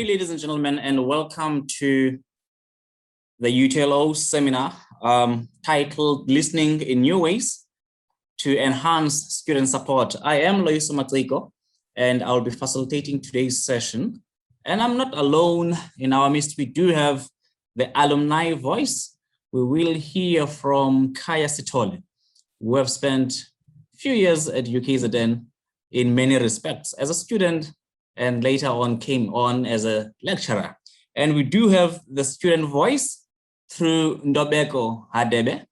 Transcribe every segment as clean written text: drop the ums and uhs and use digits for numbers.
ladies and gentlemen, and welcome to the UTLO seminar titled Listening in New Ways to Enhance Student Support. I am Loyiso Matsiko, and I'll be facilitating today's session. And I'm not alone in our midst. We do have the alumni voice. We will hear from Khaya S Sithole, who have spent a few years at UKZN in many respects as a student, and later on came on as a lecturer. And we do have the student voice through Ntobeko Hadebe.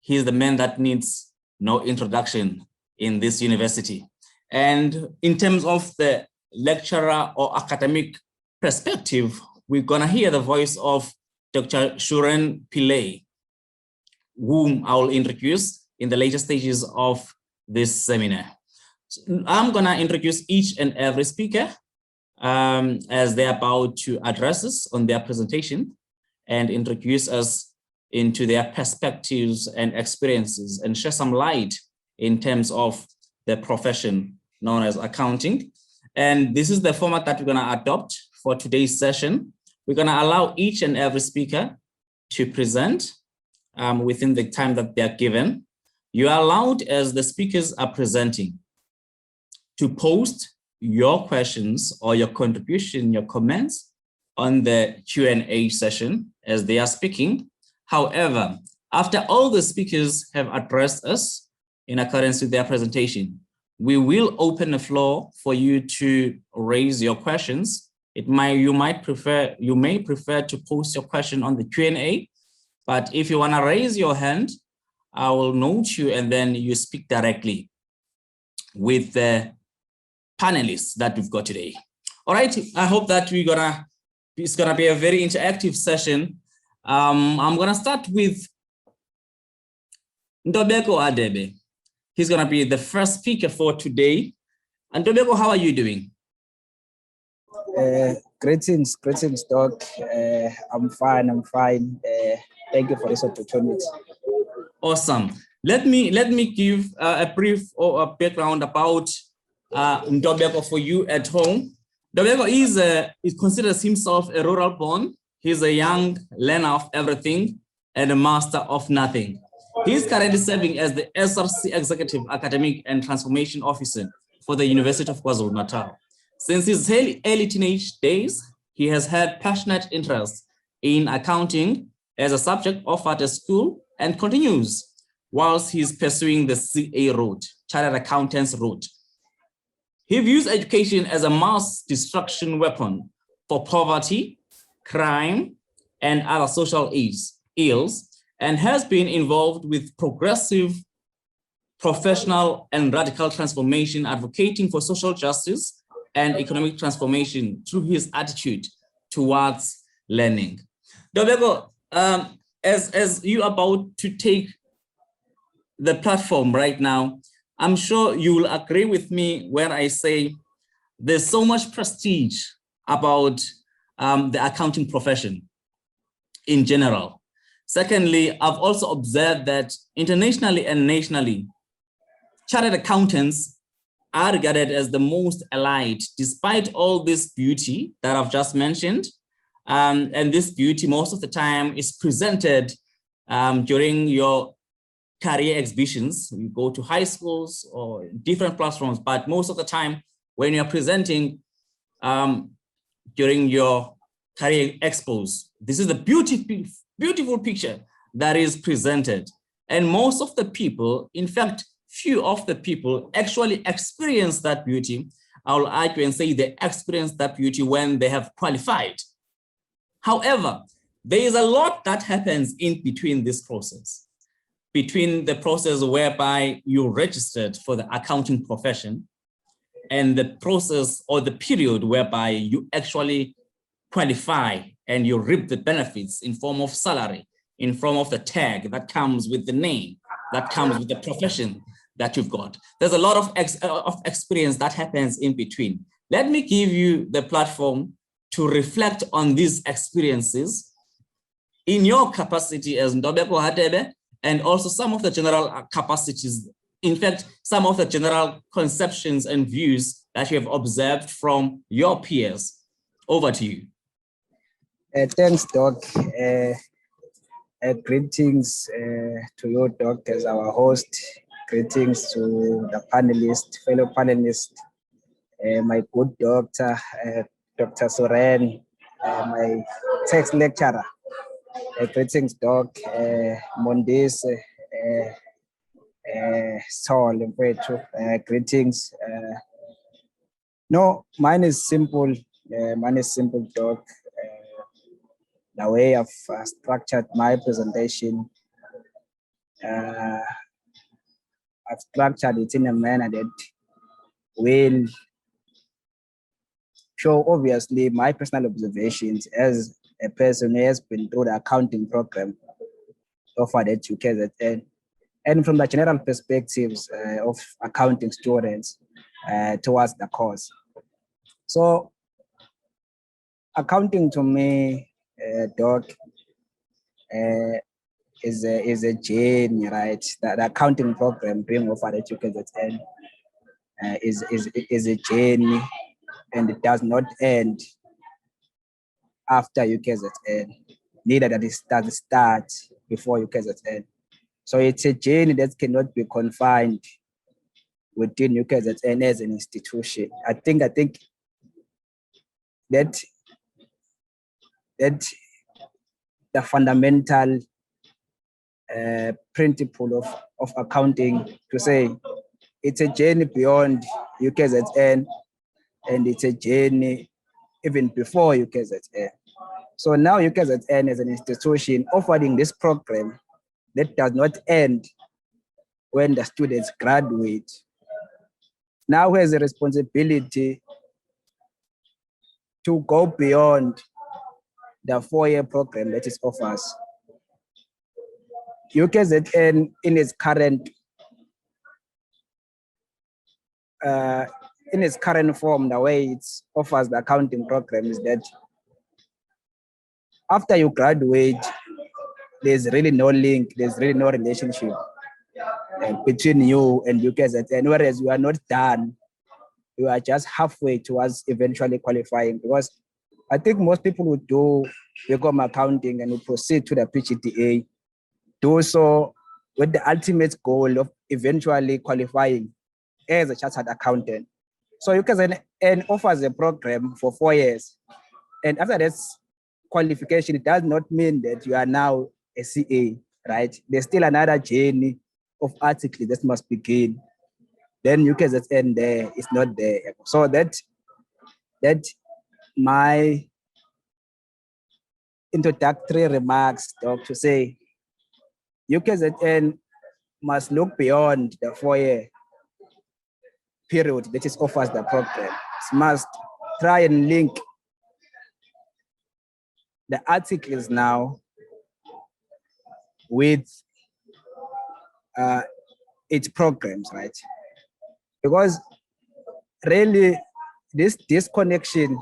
He's the man that needs no introduction in this university. And in terms of the lecturer or academic perspective, we're gonna hear the voice of Dr. Surendran Pillay, whom I will introduce in the later stages of this seminar. So I'm gonna introduce each and every speaker as they're about to address us on their presentation and introduce us into their perspectives and experiences and share some light in terms of the profession known as accounting. And this is the format that we're gonna adopt for today's session. We're gonna allow each and every speaker to present within the time that they're given. You are allowed, as the speakers are presenting, to post your questions or your contribution, your comments on the Q&A session as they are speaking. However, after all the speakers have addressed us in accordance with their presentation, we will open the floor for you to raise your questions. You may prefer to post your question on the Q&A, but if you want to raise your hand, I will note you and then you speak directly with the panelists that we've got today. All right, I hope that it's gonna be a very interactive session. I'm gonna start with Ntobeko Hadebe. He's gonna be the first speaker for today. And Ntobeko, how are you doing? Greetings, Doc. I'm fine. Thank you for this opportunity. Awesome. Let me give a brief or a background about Ntobeko for you at home. Ntobeko considers himself a rural born. He's a young learner of everything and a master of nothing. He's currently serving as the SRC Executive Academic and Transformation Officer for the University of KwaZulu-Natal. Since his early teenage days, he has had passionate interest in accounting as a subject offered at school and continues whilst he's pursuing the CA route, Chartered Accountants route. He views education as a mass destruction weapon for poverty, crime, and other social ills, and has been involved with progressive, professional, and radical transformation, advocating for social justice and economic transformation through his attitude towards learning. Ntobeko, as you're about to take the platform right now, I'm sure you will agree with me when I say there's so much prestige about the accounting profession in general. Secondly, I've also observed that internationally and nationally, chartered accountants are regarded as the most allied, despite all this beauty that I've just mentioned. And this beauty most of the time is presented during your career exhibitions. You go to high schools or different platforms, but most of the time when you're presenting during your career expos, this is the beautiful picture that is presented. And most of the people, in fact, few of the people actually experience that beauty. I will argue and say they experience that beauty when they have qualified. However, there is a lot that happens in between this process, between the process whereby you registered for the accounting profession and the process or the period whereby you actually qualify and you reap the benefits in form of salary, in form of the tag that comes with the name, that comes with the profession that you've got. There's a lot of experience that happens in between. Let me give you the platform to reflect on these experiences in your capacity as Ntobeko Hadebe, and also some of the general capacities, in fact, some of the general conceptions and views that you have observed from your peers. Over to you. Thanks, Doc. Greetings to you, Doc, as our host. Greetings to the panelists, fellow panelists, my good doctor, Dr. Suren, my text lecturer. Greetings, Doc. Mondis, Saul, greetings. No, mine is simple. Mine is simple, Doc. The way I've structured my presentation, I've structured it in a manner that will show obviously my personal observations as a person who has been through the accounting program offered at UKZN, and from the general perspectives of accounting students towards the course. So accounting to me, Doc, is a journey, right? The accounting program being offered at UKZN is a journey, and it does not end after UKZN. Neither does it start before UKZN. So it's a journey that cannot be confined within UKZN as an institution. I think that the fundamental principle of accounting to say it's a journey beyond UKZN, and it's a journey even before UKZN. So now UKZN is an institution offering this program that does not end when the students graduate. Now has a responsibility to go beyond the 4-year program that it offers. UKZN in its current form, the way it offers the accounting program is that after you graduate, there's really no link, there's really no relationship between you and UKZN, whereas you are not done, you are just halfway towards eventually qualifying, because I think most people who do become accounting and will proceed to the PGDA do so with the ultimate goal of eventually qualifying as a chartered accountant. So UKZN offers a program for 4 years, and after that qualification, it does not mean that you are now a CA, right? There's still another journey of articles that must begin. Then UKZN there is not there. So that my introductory remarks, Doc, to say UKZN must look beyond the 4-year period that is offers the program. It must try and link the articles now with its programs, right? Because really this disconnection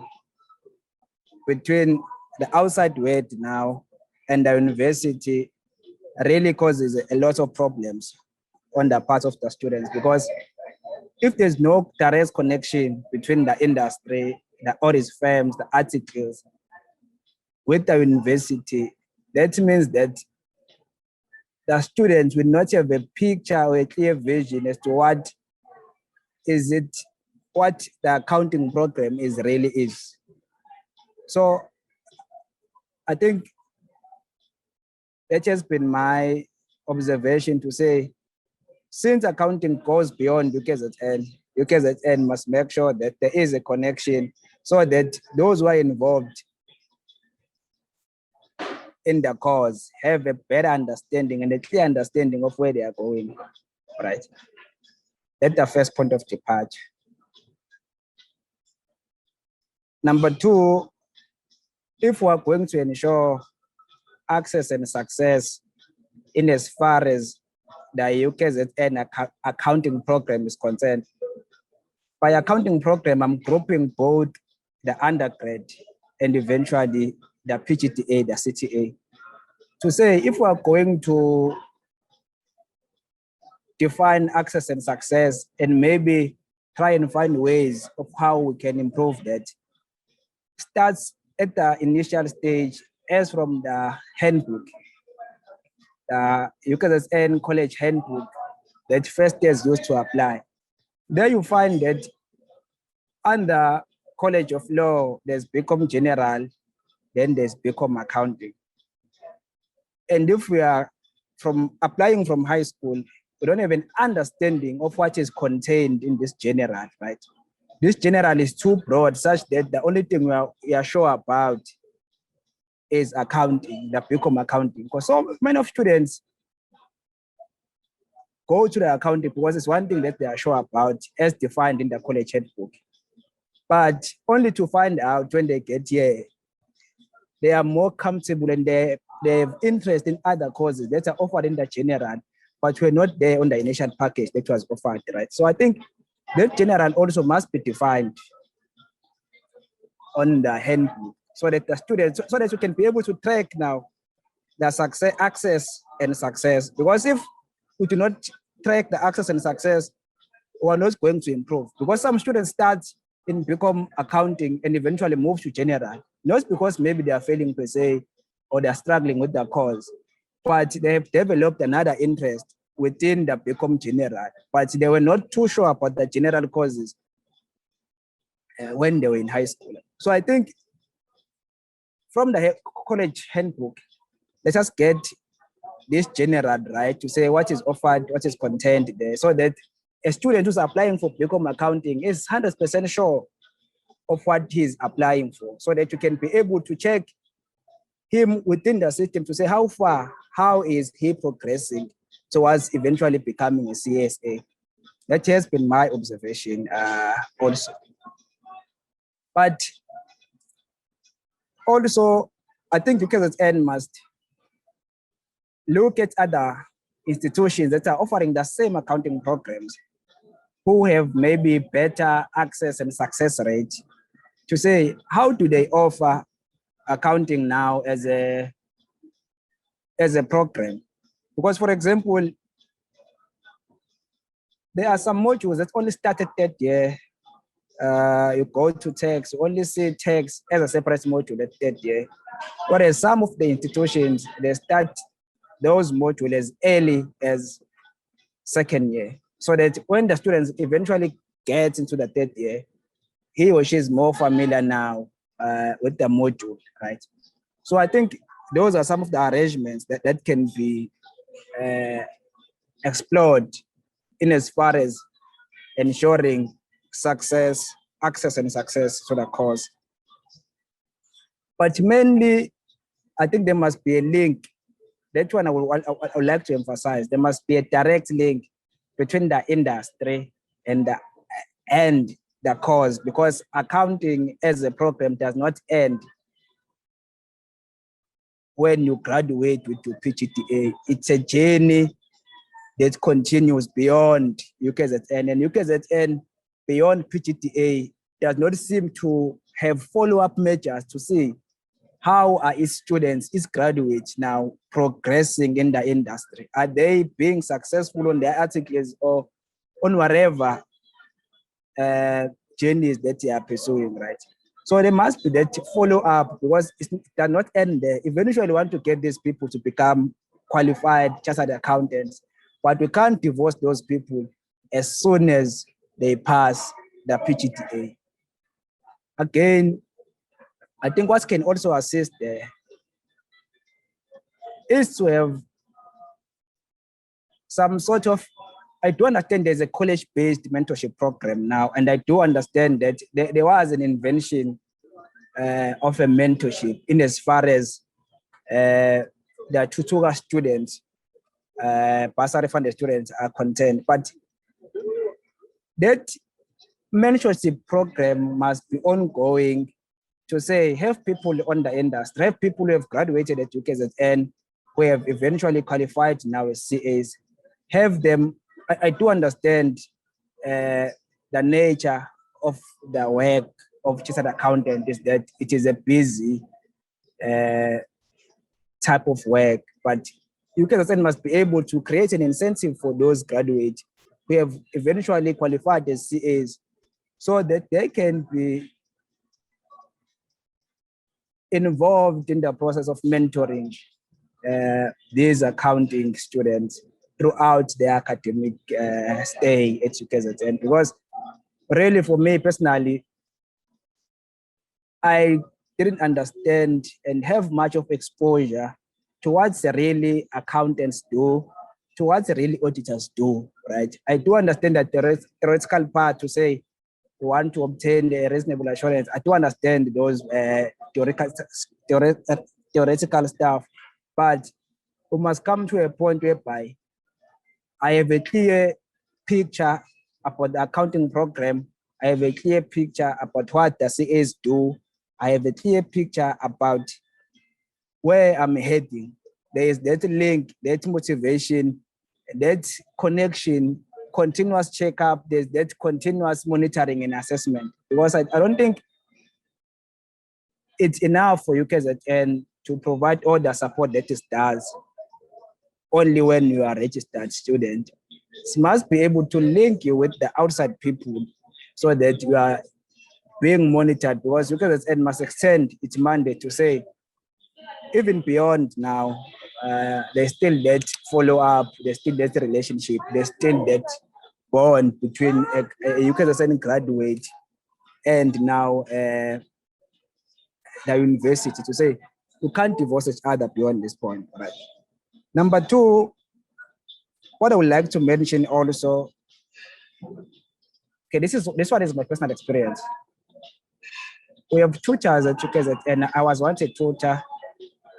between the outside world now and the university really causes a lot of problems on the part of the students, because if there's no direct connection between the industry, the audit firms, the articles with the university, that means that the students will not have a picture or a clear vision as to what the accounting program really is. So I think that has been my observation to say, since accounting goes beyond UKZN must make sure that there is a connection so that those who are involved in the cause have a better understanding and a clear understanding of where they are going, right? That's the first point of departure. Number 2, if we're going to ensure access and success in as far as the UKZN accounting program is concerned, by accounting program, I'm grouping both the undergrad and eventually the PGDA, the CTA. To say, if we're going to define access and success and maybe try and find ways of how we can improve that, starts at the initial stage, as from the handbook, the UKZN college handbook that first years used to apply. There you find that under College of Law, there's become general, then there's become accounting. And if we are applying from high school, we don't have an understanding of what is contained in this general, right? This general is too broad, such that the only thing we are sure about is accounting, the become accounting. Because so many of students go to the accounting because it's one thing that they are sure about as defined in the college handbook. But only to find out when they get here, they are more comfortable and they have interest in other courses that are offered in the general, but were not there on the initial package that was offered, right? So I think that general also must be defined on the handbook so that the students, so that you can be able to track now the success, access and success. Because if we do not track the access and success, we are not going to improve. Because some students start in become accounting and eventually move to general, not because maybe they are failing per se or they are struggling with their course, but they have developed another interest within the become general, but they were not too sure about the general courses when they were in high school. So I think from the college handbook, let us get this general right to say what is offered, what is contained there, so that a student who's applying for become accounting is 100% sure of what he's applying for, so that you can be able to check him within the system to say how is he progressing towards eventually becoming a CSA. That has been my observation also. But also, I think UKZN must look at other institutions that are offering the same accounting programs who have maybe better access and success rate to say, how do they offer accounting now as a program? Because, for example, there are some modules that only started that year. You go to tax, you only see tax as a separate module that year. Whereas some of the institutions, they start those modules as early as second year, so that when the students eventually get into the third year, he or she is more familiar now with the module, right? So I think those are some of the arrangements that can be explored in as far as ensuring success, access and success to the course. But mainly, I think there must be a link. That one I would like to emphasize. There must be a direct link between the industry and the course, because accounting as a program does not end when you graduate with your PGDA. It's a journey that continues beyond UKZN, and UKZN beyond PGDA does not seem to have follow-up measures to see how are its students, its graduates now progressing in the industry. Are they being successful on their articles or on whatever journeys that they are pursuing, right? So there must be that follow-up, because it does not end there. Eventually, we want to get these people to become qualified chartered accountants, but we can't divorce those people as soon as they pass the PGDA. Again, I think what can also assist there is to have some sort of, I do understand there's a college-based mentorship program now, and I do understand that there was an invention of a mentorship in as far as the tutor students, bursary funded students are concerned. But that mentorship program must be ongoing to say, have people on the industry, have people who have graduated at UKZN, who have eventually qualified now as CAs, have them. I do understand the nature of the work of chartered accountant is that it is a busy type of work, but UKZN must be able to create an incentive for those graduates who have eventually qualified as CAs, so that they can be involved in the process of mentoring these accounting students throughout their academic stay at UKZN. Because really for me personally, I didn't understand and have much of exposure to what really accountants do, to what really auditors do, right? I do understand that the theoretical part to say you want to obtain a reasonable assurance. I do understand those theoretical stuff, but we must come to a point whereby I have a clear picture about the accounting program. I have a clear picture about what the CAs do. I have a clear picture about where I'm heading. There is that link, that motivation, that connection, continuous checkup, there's that continuous monitoring and assessment. Because I don't think it's enough for UKZN to provide all the support that it does only when you are a registered student. It must be able to link you with the outside people so that you are being monitored, because UKZN must extend its mandate to say, even beyond now, there's still that follow-up, there's still that relationship, there's still that bond between a UKZN graduate and now the university, to say you can't divorce each other beyond this point, right? Number two, what I would like to mention also, okay, this one is my personal experience. We have tutors at UKZN, and I was once a tutor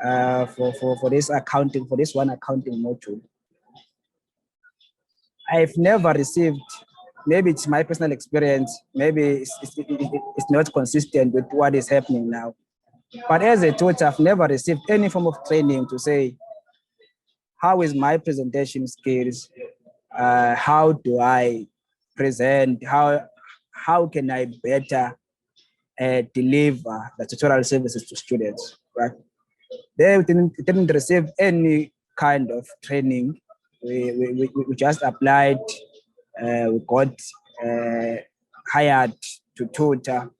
for this accounting, for this one accounting module. I've never received, maybe it's my personal experience, maybe it's not consistent with what is happening now. But as a tutor, I've never received any form of training to say, how is my presentation skills? How do I present? How can I better deliver the tutorial services to students, right? They didn't receive any kind of training. We just applied, we got hired to tutor.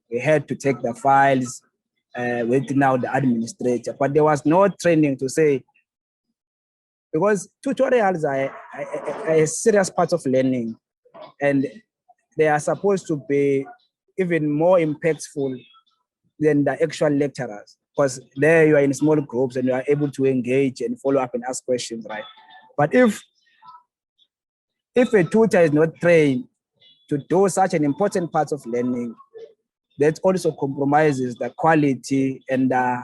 We had to take the files with now the administrator, but there was no training to say, because tutorials are a serious part of learning, and they are supposed to be even more impactful than the actual lecturers, because there you are in small groups and you are able to engage and follow up and ask questions, right? But if a tutor is not trained to do such an important part of learning, that also compromises the quality and the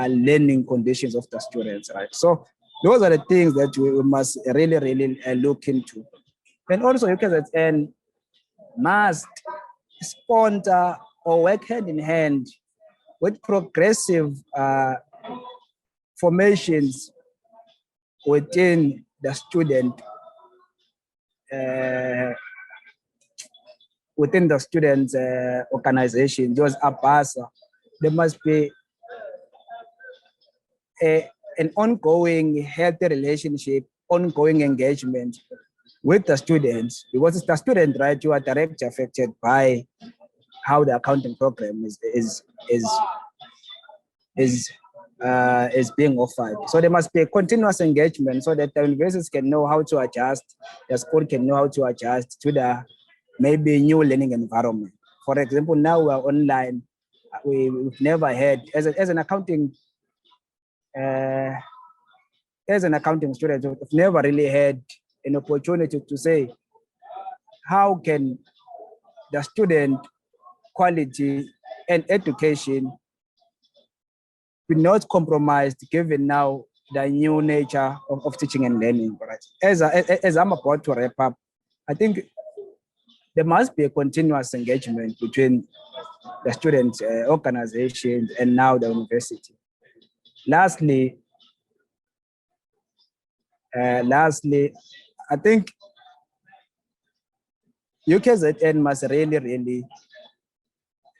learning conditions of the students, right? So those are the things that we must really look into. And also UKZN must sponsor or work hand in hand with progressive formations within the student, within the students' organization, those ABASA. There must be an ongoing healthy relationship, ongoing engagement with the students, because it's the student, right? You are directly affected by how the accounting program is being offered. So there must be a continuous engagement so that the universities can know how to adjust, the school can know how to adjust to the maybe new learning environment. For example, now we're online. We've never had, as an accounting student, we've never really had an opportunity to say, how can the student quality and education be not compromised given now the new nature of teaching and learning, right? As I'm about to wrap up, I think there must be a continuous engagement between the student organizations and now the university. Lastly, I think UKZN must really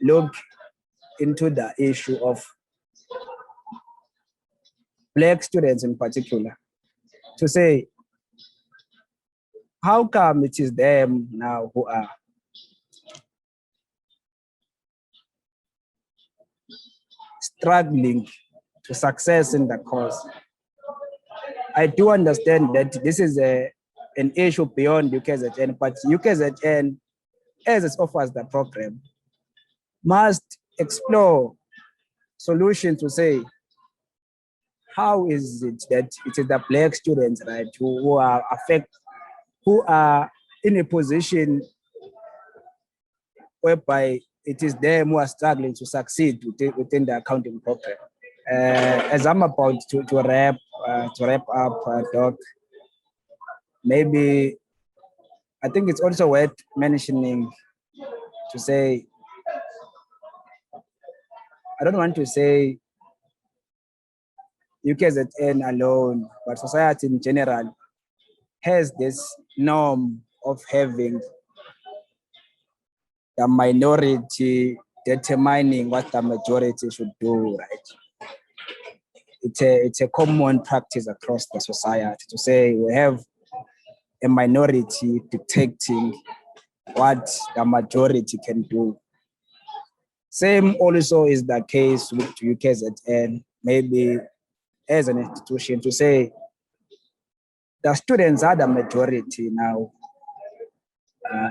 look into the issue of Black students in particular, to say, how come it is them now who are struggling to success in the course. I do understand that this is an issue beyond UKZN, but UKZN, as it offers the program, must explore solutions to say, how is it that it is the Black students, right, who are in a position whereby it is them who are struggling to succeed within the accounting program. As I'm about to wrap up, Doc, maybe I think it's also worth mentioning to say, I don't want to say UKZN alone, but society in general has this norm of having the minority determining what the majority should do, right? It's a common practice across the society to say we have a minority dictating what the majority can do. Same also is the case with UKZN, maybe as an institution, to say the students are the majority now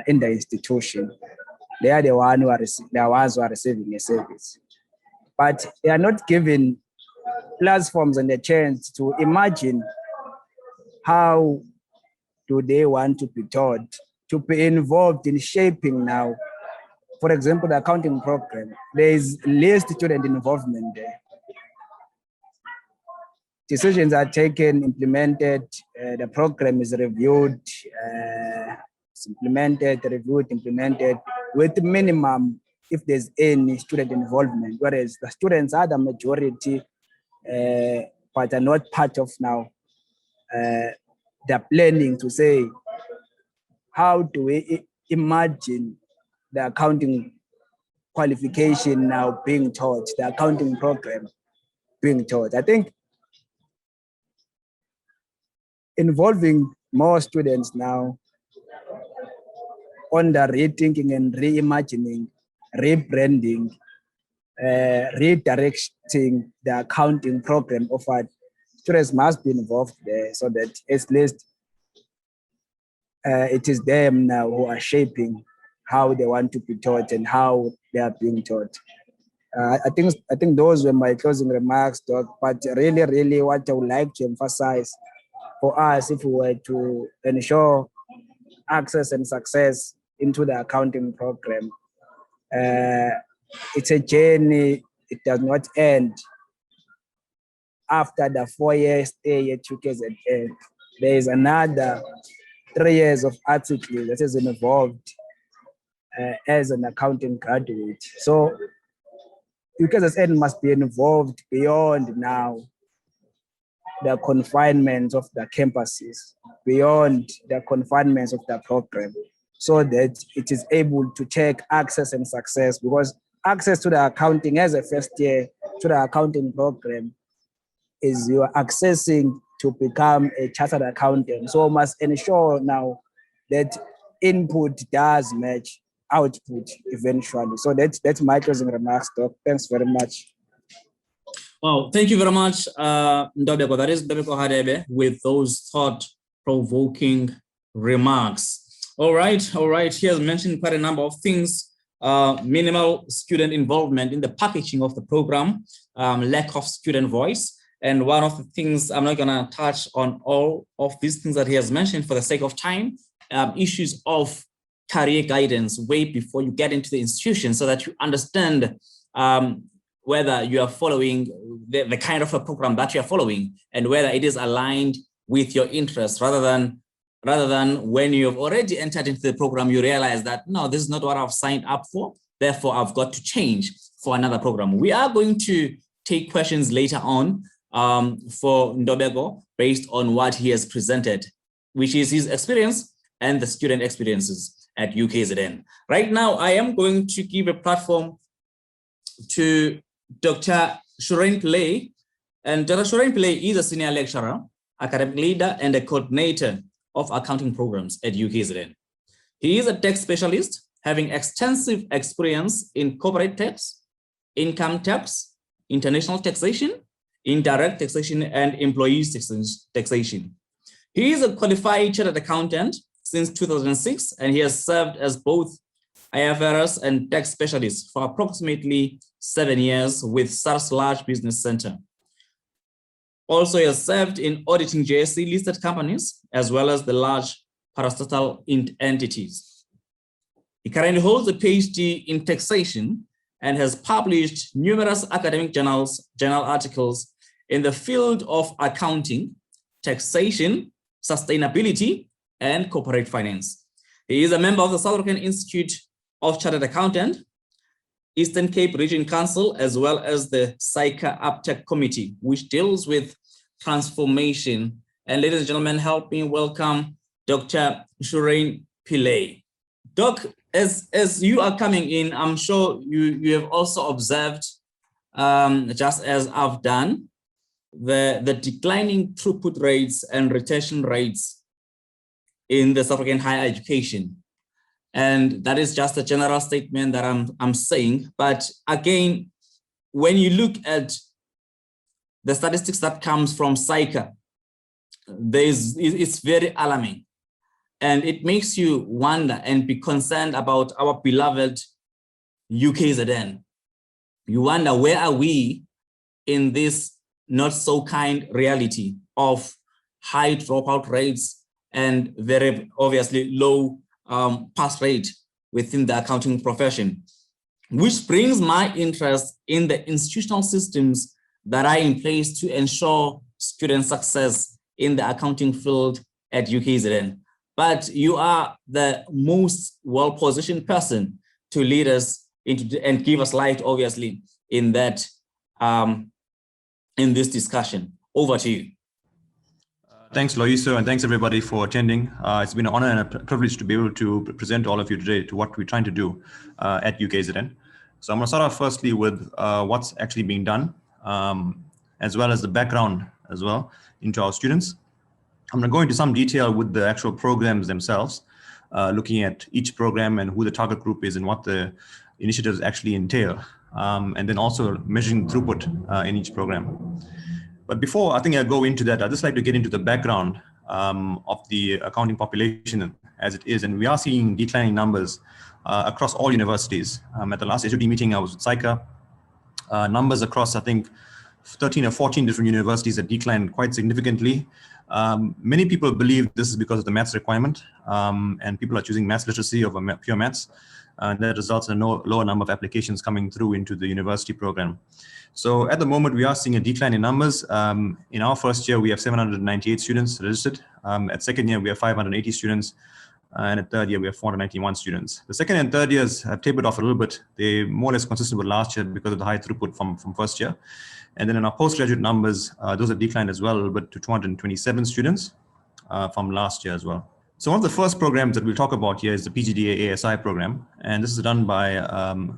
in the institution. They are the ones who are receiving a service, but they are not given platforms and a chance to imagine how do they want to be taught, to be involved in shaping now. For example, the accounting program, there is least student involvement there. Decisions are taken, implemented, the program is reviewed, it's implemented, reviewed, implemented with minimum, if there's any student involvement, whereas the students are the majority, but are not part of now the planning to say, how do we imagine the accounting qualification now being taught, the accounting program being taught? I think involving more students now on the rethinking and reimagining, rebranding, redirecting the accounting program offered, students must be involved there so that at least it is them now who are shaping how they want to be taught and how they are being taught. I think those were my closing remarks, Doc. But really what I would like to emphasize for us, if we were to ensure access and success into the accounting program, it's a journey. It does not end after the 4-year stay at UKZN. There is another 3 years of articles that is involved as an accounting graduate. So UKZN must be involved beyond now the confinements of the campuses, beyond the confinements of the program, so that it is able to check access and success, because access to the accounting as a first year to the accounting program is you are accessing to become a chartered accountant. So must ensure now that input does match output eventually. So that's my closing remarks, Doc. Thanks very much. Well, thank you very much, Ntobeko. That is Ntobeko Hadebe with those thought-provoking remarks. All right. He has mentioned quite a number of things. Minimal student involvement in the packaging of the program, lack of student voice. And one of the things, I'm not gonna touch on all of these things that he has mentioned for the sake of time, issues of career guidance way before you get into the institution, so that you understand whether you are following the kind of a program that you are following and whether it is aligned with your interests, rather than when you have already entered into the program, you realize that, no, this is not what I've signed up for, therefore I've got to change for another program. We are going to take questions later on for Ntobeko based on what he has presented, which is his experience and the student experiences at UKZN. Right now, I am going to give a platform to Dr. Surendran Pillay. And Dr. Surendran Pillay is a senior lecturer, academic leader, and a coordinator of accounting programs at UKZN. He is a tax specialist, having extensive experience in corporate tax, income tax, international taxation, indirect taxation, and employees taxation. He is a qualified chartered accountant since 2006, and he has served as both IFRS and tax specialist for approximately 7 years with SARS Large Business Center. Also, he has served in auditing JSE listed companies, as well as the large parastatal entities. He currently holds a PhD in taxation and has published numerous academic journal articles in the field of accounting, taxation, sustainability, and corporate finance. He is a member of the South African Institute of Chartered Accountant, Eastern Cape Region Council, as well as the SAICA Uptech Committee, which deals with transformation. And ladies and gentlemen, help me welcome Dr. Surendran Pillay. Doc, as you are coming in, I'm sure you have also observed, just as I've done, the declining throughput rates and retention rates in the South African higher education. And that is just a general statement that I'm saying. But again, when you look at the statistics that comes from SAICA, it's very alarming. And it makes you wonder and be concerned about our beloved UKZN. You wonder, where are we in this not so kind reality of high dropout rates and very obviously low pass rate within the accounting profession, which brings my interest in the institutional systems that are in place to ensure student success in the accounting field at UKZN. But you are the most well-positioned person to lead us into and give us light, obviously, in that in this discussion. Over to you. Thanks, Loiso, and thanks everybody for attending. It's been an honor and a privilege to be able to present to all of you today to what we're trying to do at UKZN. So I'm going to start off firstly with what's actually being done, as well as the background as well into our students. I'm going to go into some detail with the actual programs themselves, looking at each program and who the target group is and what the initiatives actually entail, and then also measuring throughput in each program. But before I think I go into that, I'd just like to get into the background of the accounting population as it is. And we are seeing declining numbers across all universities. At the last HOD meeting, I was with SAICA. Numbers across, I think, 13 or 14 different universities that declined quite significantly. Many people believe this is because of the maths requirement, and people are choosing maths literacy over pure maths. And that results in a lower number of applications coming through into the university program. So at the moment, we are seeing a decline in numbers. In our first year, we have 798 students registered. At second year, we have 580 students. And at third year, we have 491 students. The second and third years have tapered off a little bit. They more or less consistent with last year because of the high throughput from first year. And then in our postgraduate numbers, those have declined as well a little bit to 227 students from last year as well. So one of the first programs that we'll talk about here is the Pgd Asi program. And this is done by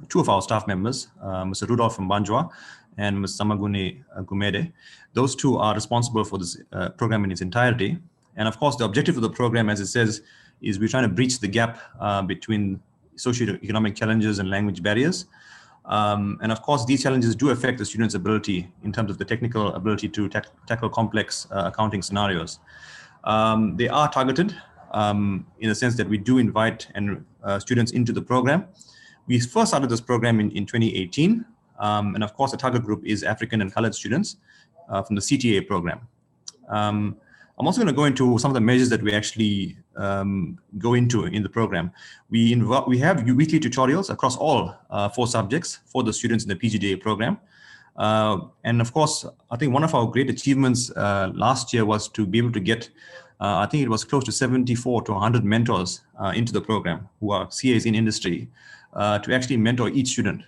two of our staff members, Mr. Rudolph from Banjwa and Ms. Samagune Gumede. Those two are responsible for this program in its entirety. And of course, the objective of the program, as it says, is we're trying to breach the gap between socioeconomic challenges and language barriers. And of course, these challenges do affect the students' ability in terms of the technical ability to tackle complex accounting scenarios. They are targeted in the sense that we do invite students into the program. We first started this program in 2018. And of course, the target group is African and colored students from the CTA program. I'm also going to go into some of the measures that we actually go into in the program. We have weekly tutorials across all 4 subjects for the students in the Pgd program. And of course, I think one of our great achievements last year was to be able to get, I think it was close to 74 to 100 mentors into the program who are CAs in industry to actually mentor each student.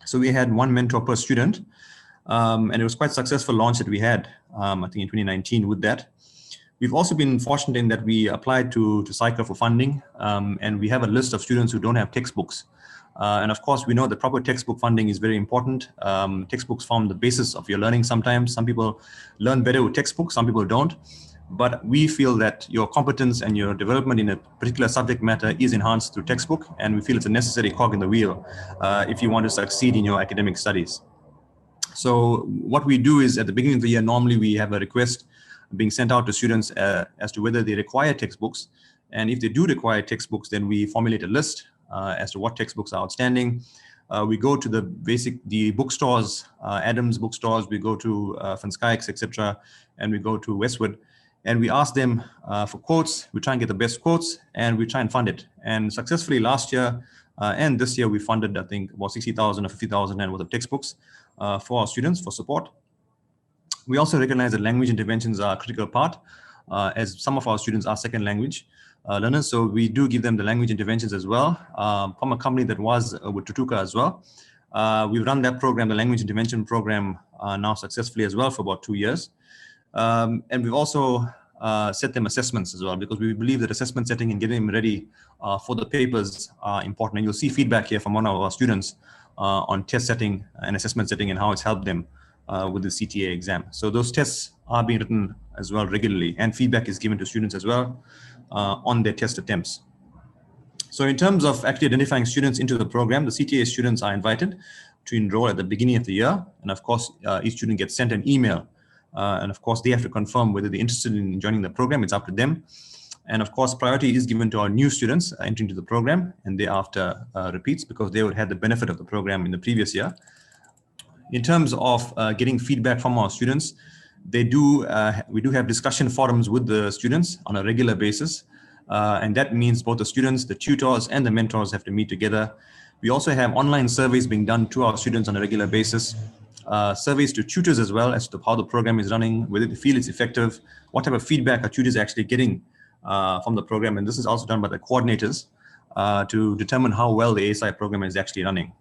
So we had 1 mentor per student, and it was quite a successful launch that we had, I think in 2019 with that. We've also been fortunate in that we applied to SAICA for funding, and we have a list of students who don't have textbooks. And of course, we know that proper textbook funding is very important. Textbooks form the basis of your learning sometimes. Some people learn better with textbooks, some people don't. But we feel that your competence and your development in a particular subject matter is enhanced through textbook, and we feel it's a necessary cog in the wheel if you want to succeed in your academic studies. So what we do is at the beginning of the year, normally we have a request being sent out to students as to whether they require textbooks. And if they do require textbooks, then we formulate a list as to what textbooks are outstanding. We go to the bookstores, Adams bookstores, we go to Van Schaik's, etc., and we go to Westwood, and we ask them for quotes. We try and get the best quotes, and we try and fund it. And successfully last year and this year, we funded, I think, about 60,000 or 50,000 and worth of textbooks for our students for support. We also recognize that language interventions are a critical part, as some of our students are second language learners. So we do give them the language interventions as well from a company that was with Tutuka as well. We've run that program, the language intervention program, now successfully as well for about 2 years. And we've also set them assessments as well, because we believe that assessment setting and getting them ready for the papers are important. And you'll see feedback here from one of our students on test setting and assessment setting and how it's helped them with the CTA exam. So those tests are being written as well regularly, and feedback is given to students as well on their test attempts. So in terms of actually identifying students into the program, the CTA students are invited to enroll at the beginning of the year. And of course, each student gets sent an email. And of course, they have to confirm whether they're interested in joining the program. It's up to them. And of course, priority is given to our new students entering into the program, and thereafter repeats, because they would have the benefit of the program in the previous year. In terms of getting feedback from our students, we do have discussion forums with the students on a regular basis. And that means both the students, the tutors, and the mentors have to meet together. We also have online surveys being done to our students on a regular basis. Surveys to tutors as well as to how the program is running, whether they feel it's effective, what type of feedback are tutors actually getting from the program. And this is also done by the coordinators to determine how well the ASI program is actually running.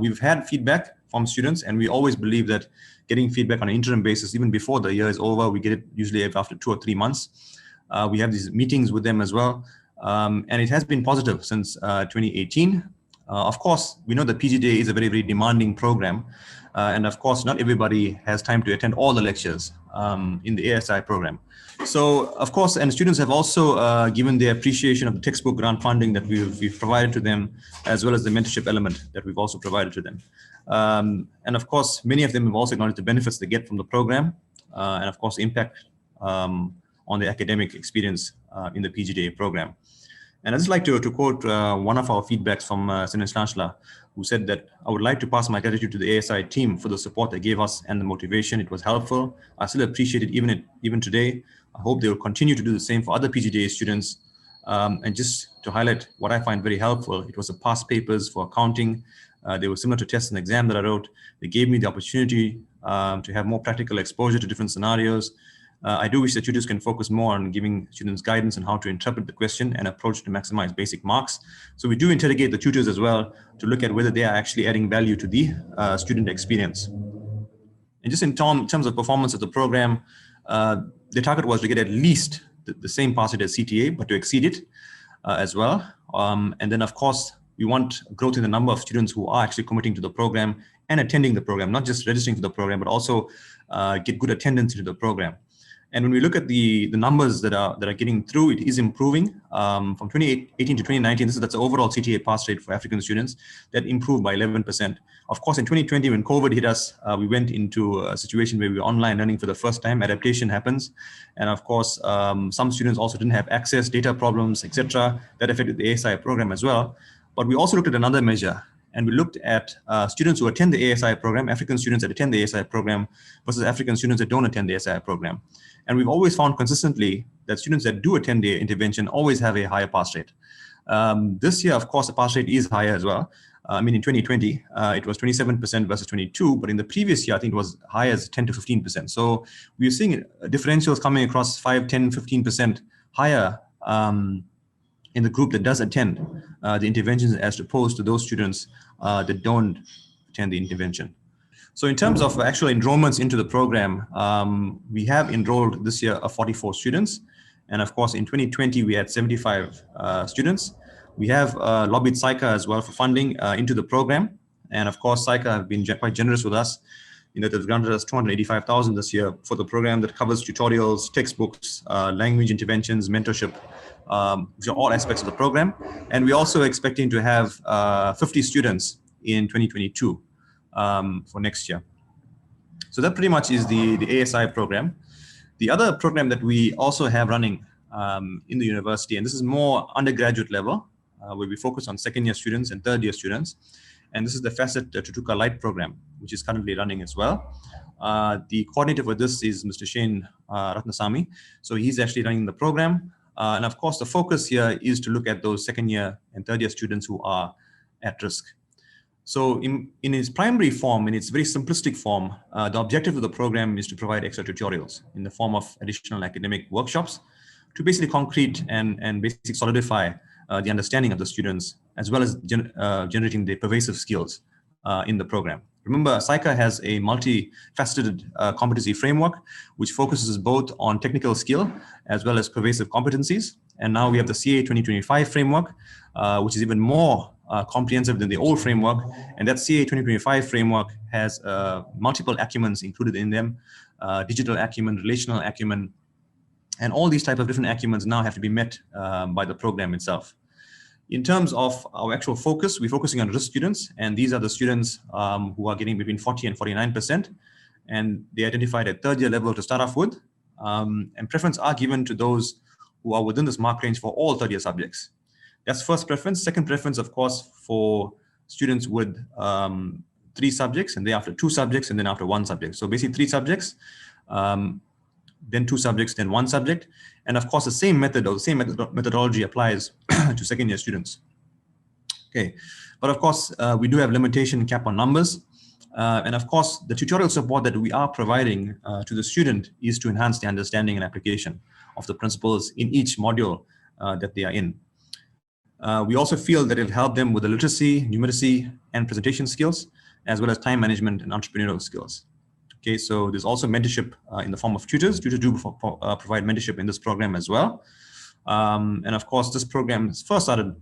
We've had feedback from students, and we always believe that getting feedback on an interim basis, even before the year is over, we get it usually after 2 or 3 months. We have these meetings with them as well. And it has been positive since 2018. Of course, we know that Pgd is a very, very demanding program. And of course, not everybody has time to attend all the lectures in the ASI program. So, of course, and students have also given their appreciation of the textbook grant funding that we've provided to them, as well as the mentorship element that we've also provided to them. And of course, many of them have also acknowledged the benefits they get from the program, and of course, the impact on the academic experience in the Pgd program. And I'd just like to quote one of our feedbacks from Senator Slanshla, who said that I would like to pass my gratitude to the ASI team for the support they gave us and the motivation. It was helpful. I still appreciate it even today. I hope they will continue to do the same for other Pgd students. And just to highlight what I find very helpful, it was the past papers for accounting. They were similar to tests and exam that I wrote. They gave me the opportunity to have more practical exposure to different scenarios. I do wish that tutors can focus more on giving students guidance on how to interpret the question and approach to maximize basic marks. So we do interrogate the tutors as well to look at whether they are actually adding value to the student experience. And just in terms of performance of the program, the target was to get at least the same pass rate as CTA, but to exceed it as well. And then, of course, we want growth in the number of students who are actually committing to the program and attending the program, not just registering for the program, but also get good attendance into the program. And when we look at the numbers that are getting through, it is improving from 2018 to 2019. That's the overall CTA pass rate for African students that improved by 11%. Of course, in 2020, when COVID hit us, we went into a situation where we were online learning for the first time. Adaptation happens, and of course, some students also didn't have access, data problems, etc. That affected the ASI program as well. But we also looked at another measure, and we looked at students who attend the ASI program, African students that attend the ASI program versus African students that don't attend the ASI program. And we've always found consistently that students that do attend the intervention always have a higher pass rate. This year, of course, the pass rate is higher as well. I mean, in 2020, it was 27% versus 22, but in the previous year, I think it was high as 10 to 15%. So we're seeing differentials coming across 5, 10, 15% higher in the group that does attend the interventions as opposed to those students that don't attend the intervention. So in terms of actual enrollments into the program, we have enrolled this year 44 students. And of course, in 2020, we had 75 students. We have lobbied SAICA as well for funding into the program. And of course, SAICA have been quite generous with us. They've granted us 285,000 this year for the program that covers tutorials, textbooks, language interventions, mentorship, which are all aspects of the program. And we're also expecting to have 50 students in 2022 for next year. So that pretty much is the ASI program. The other program that we also have running in the university, and this is more undergraduate level, where we focus on second-year students and third-year students. And this is the Facet Tutuka Light program, which is currently running as well. The coordinator for this is Mr. Shane Ratnasamy. So he's actually running the program. And of course, the focus here is to look at those second-year and third-year students who are at risk. So in its primary form, in its very simplistic form, the objective of the program is to provide extra tutorials in the form of additional academic workshops to basically concrete and basically solidify the understanding of the students, as well as generating the pervasive skills in the program. Remember, SAICA has a multifaceted competency framework, which focuses both on technical skill as well as pervasive competencies. And now we have the CA 2025 framework, which is even more comprehensive than the old framework. And that CA 2025 framework has multiple acumens included in them, digital acumen, relational acumen, and all these types of different acumens now have to be met by the program itself. In terms of our actual focus, we're focusing on risk students, and these are the students who are getting between 40 and 49%, and they identified at third year level to start off with, and preference are given to those who are within this mark range for all third year subjects. That's first preference. Second preference, of course, for students with 3 subjects, and thereafter 2 subjects, and then after 1 subject. So basically 3 subjects, then 2 subjects, then 1 subject. And of course, the same method or the same methodology applies to second year students. Okay, but of course, we do have limitation cap on numbers. And of course, the tutorial support that we are providing to the student is to enhance the understanding and application of the principles in each module that they are in. We also feel that it'll help them with the literacy, numeracy, and presentation skills, as well as time management and entrepreneurial skills. Okay, so there's also mentorship in the form of tutors. Tutors do provide mentorship in this program as well. And of course, this program is first started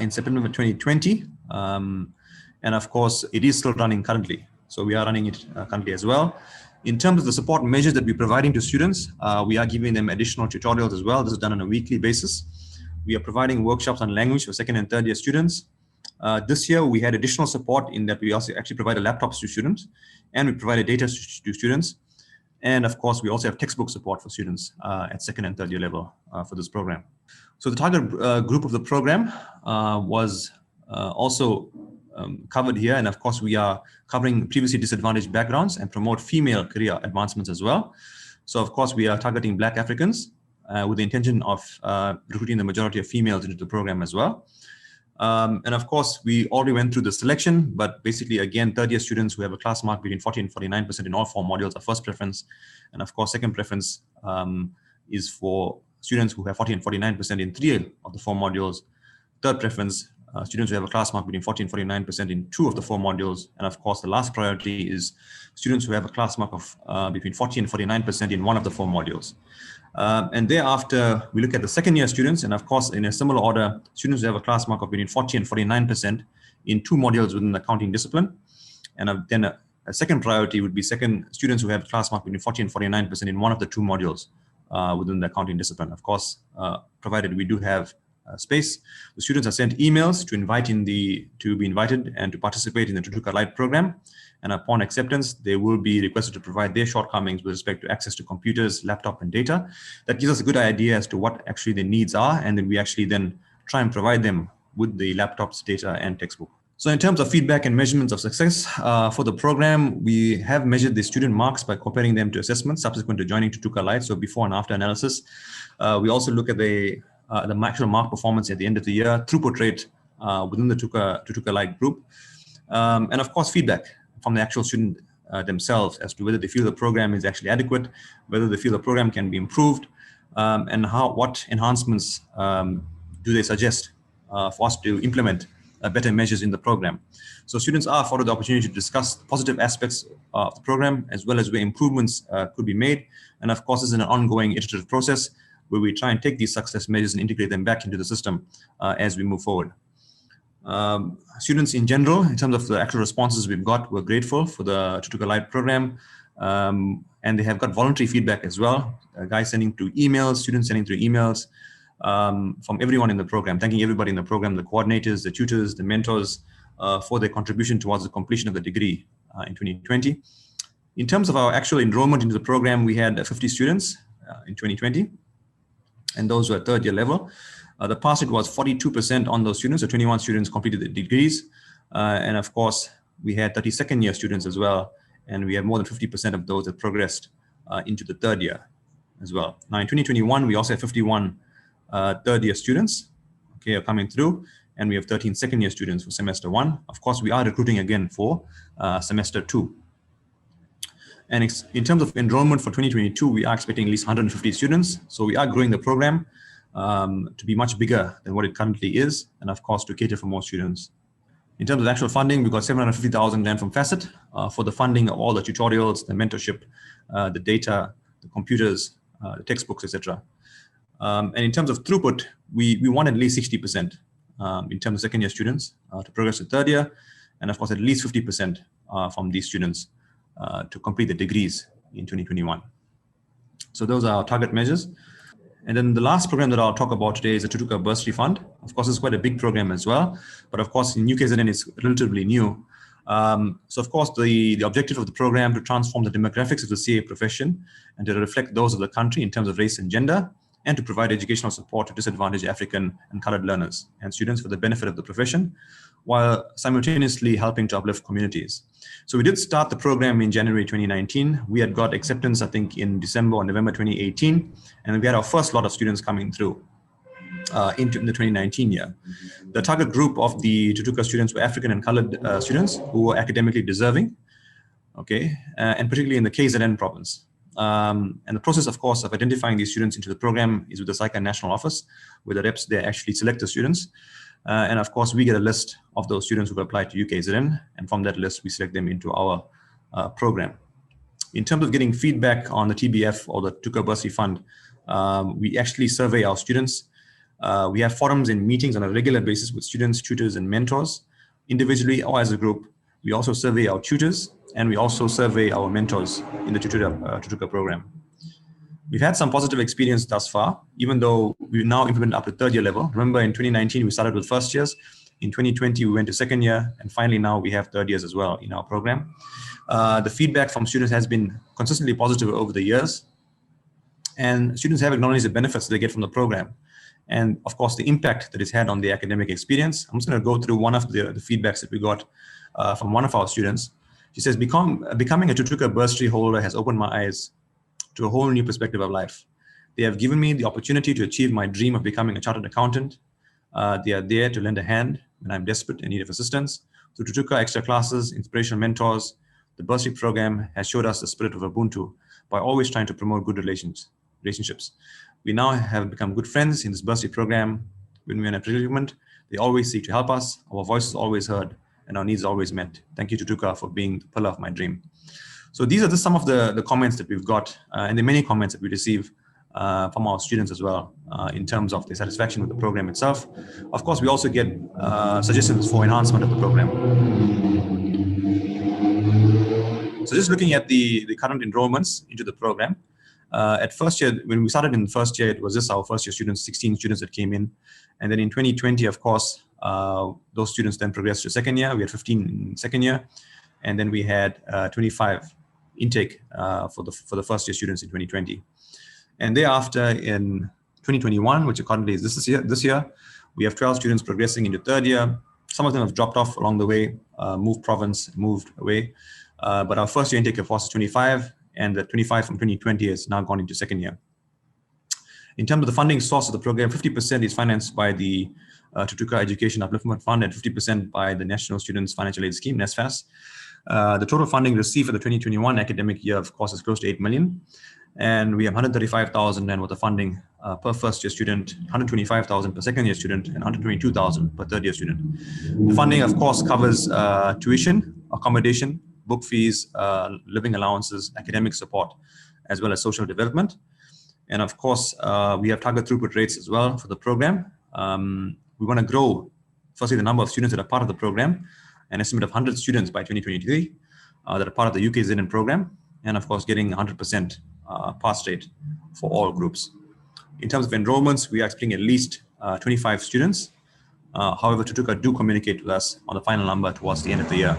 in September 2020. And of course, it is still running currently. So we are running it currently as well. In terms of the support measures that we're providing to students, we are giving them additional tutorials as well. This is done on a weekly basis. We are providing workshops on language for second and third year students. This year, we had additional support in that we also actually provided laptops to students, and we provided data to students. And of course, we also have textbook support for students at second and third year level for this program. So the target group of the program was also covered here. And of course, we are covering previously disadvantaged backgrounds and promote female career advancements as well. So of course, we are targeting Black Africans with the intention of recruiting the majority of females into the program as well. And of course, we already went through the selection, but basically, again, third year students who have a class mark between 40 and 49% in all 4 modules are first preference. And of course, second preference is for students who have 40 and 49% in 3 of the 4 modules. Third preference, students who have a class mark between 40 and 49% in 2 of the 4 modules. And of course, the last priority is students who have a class mark of between 40 and 49% in 1 of the 4 modules. And thereafter, we look at the second year students, and of course, in a similar order, students who have a class mark of between 40 and 49% in 2 modules within the accounting discipline. And then a second priority would be students who have a class mark between 40 and 49% in 1 of the 2 modules within the accounting discipline. Of course, provided we do have space, the students are sent emails to be invited and to participate in the Tutuka Light program. And upon acceptance, they will be requested to provide their shortcomings with respect to access to computers, laptop, and data. That gives us a good idea as to what actually their needs are, and then we actually then try and provide them with the laptops, data, and textbook. So in terms of feedback and measurements of success for the program, we have measured the student marks by comparing them to assessments subsequent to joining Tutuka Light, so before and after analysis. We also look at the actual mark performance at the end of the year, throughput rate within the Tutuka Light group, and of course feedback from the actual student themselves as to whether they feel the program is actually adequate, whether they feel the program can be improved, and what enhancements do they suggest for us to implement better measures in the program. So students are afforded the opportunity to discuss positive aspects of the program as well as where improvements could be made. And of course, this is an ongoing iterative process where we try and take these success measures and integrate them back into the system as we move forward. Students in general, in terms of the actual responses we've got, we're grateful for the Tutuka Light program. And they have got voluntary feedback as well. Guys sending through emails, students sending through emails from everyone in the program, thanking everybody in the program, the coordinators, the tutors, the mentors for their contribution towards the completion of the degree in 2020. In terms of our actual enrollment into the program, we had 50 students in 2020, and those were third year level. The pass rate was 42% on those students, so 21 students completed the degrees. And of course, we had 32nd year students as well, and we have more than 50% of those that progressed into the third year as well. Now in 2021, we also have 51 third year students, okay, are coming through, and we have 13 second year students for semester 1. Of course, we are recruiting again for semester 2. And in terms of enrollment for 2022, we are expecting at least 150 students. So we are growing the program to be much bigger than what it currently is, and of course to cater for more students. In terms of actual funding, we got 750,000 Rand from Facet for the funding of all the tutorials, the mentorship, the data, the computers, the textbooks, etc. And in terms of throughput, we want at least 60% in terms of second year students to progress to third year, and of course at least 50% from these students to complete the degrees in 2021. So those are our target measures. And then the last program that I'll talk about today is the Tutuka Bursary Fund. Of course, it's quite a big program as well, but of course in UKZN it's relatively new. So of course the objective of the program to transform the demographics of the CA profession and to reflect those of the country in terms of race and gender, and to provide educational support to disadvantaged African and colored learners and students for the benefit of the profession, while simultaneously helping to uplift communities. So we did start the program in January 2019. We had got acceptance, I think, in December or November 2018, and we had our first lot of students coming through in the 2019 year. The target group of the Tutuka students were African and colored students who were academically deserving, okay, and particularly in the KZN province. And the process, of course, of identifying these students into the program is with the SAICA National Office, where the reps there actually select the students. And of course, we get a list of those students who've applied to UKZN, and from that list, we select them into our program. In terms of getting feedback on the TBF or the Tutuka Bursary Fund, we actually survey our students. We have forums and meetings on a regular basis with students, tutors, and mentors, individually or as a group. We also survey our tutors, and we also survey our mentors in the Tutuka program. We've had some positive experience thus far, even though we now implement up to third year level. Remember, in 2019, we started with first years. In 2020, we went to second year, and finally now we have third years as well in our program. The feedback from students has been consistently positive over the years, and students have acknowledged the benefits they get from the program, and of course the impact that it's had on the academic experience. I'm just going to go through one of the feedbacks that we got from one of our students. She says, becoming a Tutuka bursary holder has opened my eyes to a whole new perspective of life. They have given me the opportunity to achieve my dream of becoming a chartered accountant. They are there to lend a hand when I'm desperate and need of assistance. Through Tutuka extra classes, inspirational mentors, the bursary program has showed us the spirit of Ubuntu by always trying to promote good relationships. We now have become good friends in this bursary program. When we're in a predicament, they always seek to help us. Our voice is always heard and our needs always met. Thank you to Tutuka for being the pillar of my dream. So these are just some of the comments that we've got, and the many comments that we receive from our students as well in terms of their satisfaction with the program itself. Of course, we also get suggestions for enhancement of the program. So just looking at the current enrollments into the program, at first year, when we started in the first year, it was just our first year students, 16 students that came in. And then in 2020, of course, those students then progressed to second year. We had 15 in second year. And then we had 25 intake for the first year students in 2020. And thereafter in 2021, which currently is this year, we have 12 students progressing into third year. Some of them have dropped off along the way, moved province, moved away. But our first year intake of course is 25, and the 25 from 2020 has now gone into second year. In terms of the funding source of the program, 50% is financed by the Tutuka Education Upliftment Fund and 50% by the National Students Financial Aid Scheme, NSFAS. The total funding received for the 2021 academic year, of course, is close to 8 million. And we have 135,000 and with the funding per first year student, 125,000 per second year student, and 122,000 per third year student. The funding, of course, covers tuition, accommodation, book fees, living allowances, academic support, as well as social development. And of course, we have target throughput rates as well for the program. We want to grow, firstly, the number of students that are part of the program, an estimate of 100 students by 2023 that are part of the UKZN program, and of course, getting 100% pass rate for all groups. In terms of enrollments, we are expecting at least 25 students. However, Tutuka do communicate with us on the final number towards the end of the year.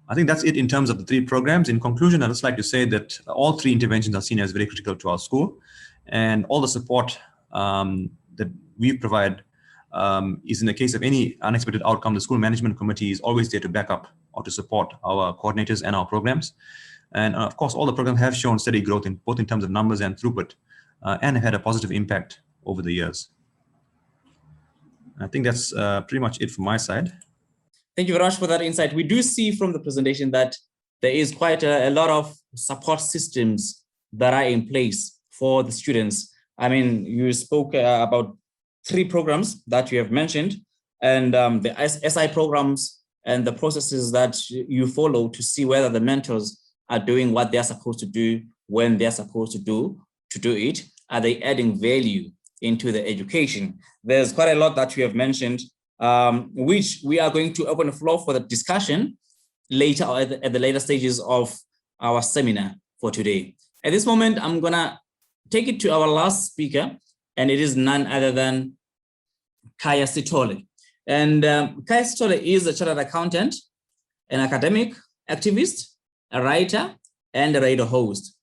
I think that's it in terms of the 3 programs. In conclusion, I'd just like to say that all 3 interventions are seen as very critical to our school, and all the support that we provide is in the case of any unexpected outcome. The school management committee is always there to back up or to support our coordinators and our programs. And of course, all the programs have shown steady growth in both in terms of numbers and throughput, and have had a positive impact over the years. I think that's pretty much it from my side. Thank you very much for that insight. We do see from the presentation that there is quite a lot of support systems that are in place for the students. I mean, you spoke about 3 programs that you have mentioned, and the SI programs and the processes that you follow to see whether the mentors are doing what they're supposed to do when they're supposed to do it. Are they adding value into the education? There's quite a lot that you have mentioned, which we are going to open the floor for the discussion later at the later stages of our seminar for today. At this moment, I'm gonna take it to our last speaker, and it is none other than Khaya S Sithole. And Khaya S Sithole is a chartered accountant, an academic activist, a writer, and a radio host.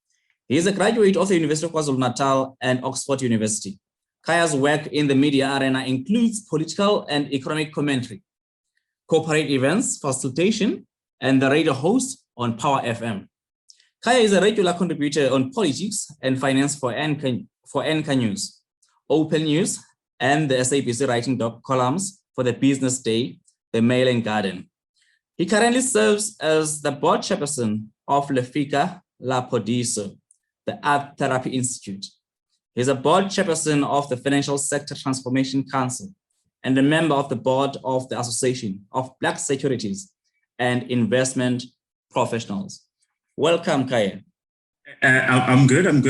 He is a graduate of the University of KwaZulu-Natal and Oxford University. Khaya's work in the media arena includes political and economic commentary, corporate events facilitation, and the radio host on Power FM. Khaya is a regular contributor on politics and finance for NK News, Open News, and the SABC writing columns for the Business Day, the Mail and Garden. He currently serves as the board chairperson of Lefika La Podiso, the Art Therapy Institute. He's a board chairperson of the Financial Sector Transformation Council and a member of the board of the Association of Black Securities and Investment Professionals. Welcome, Khaya. I'm good. I'm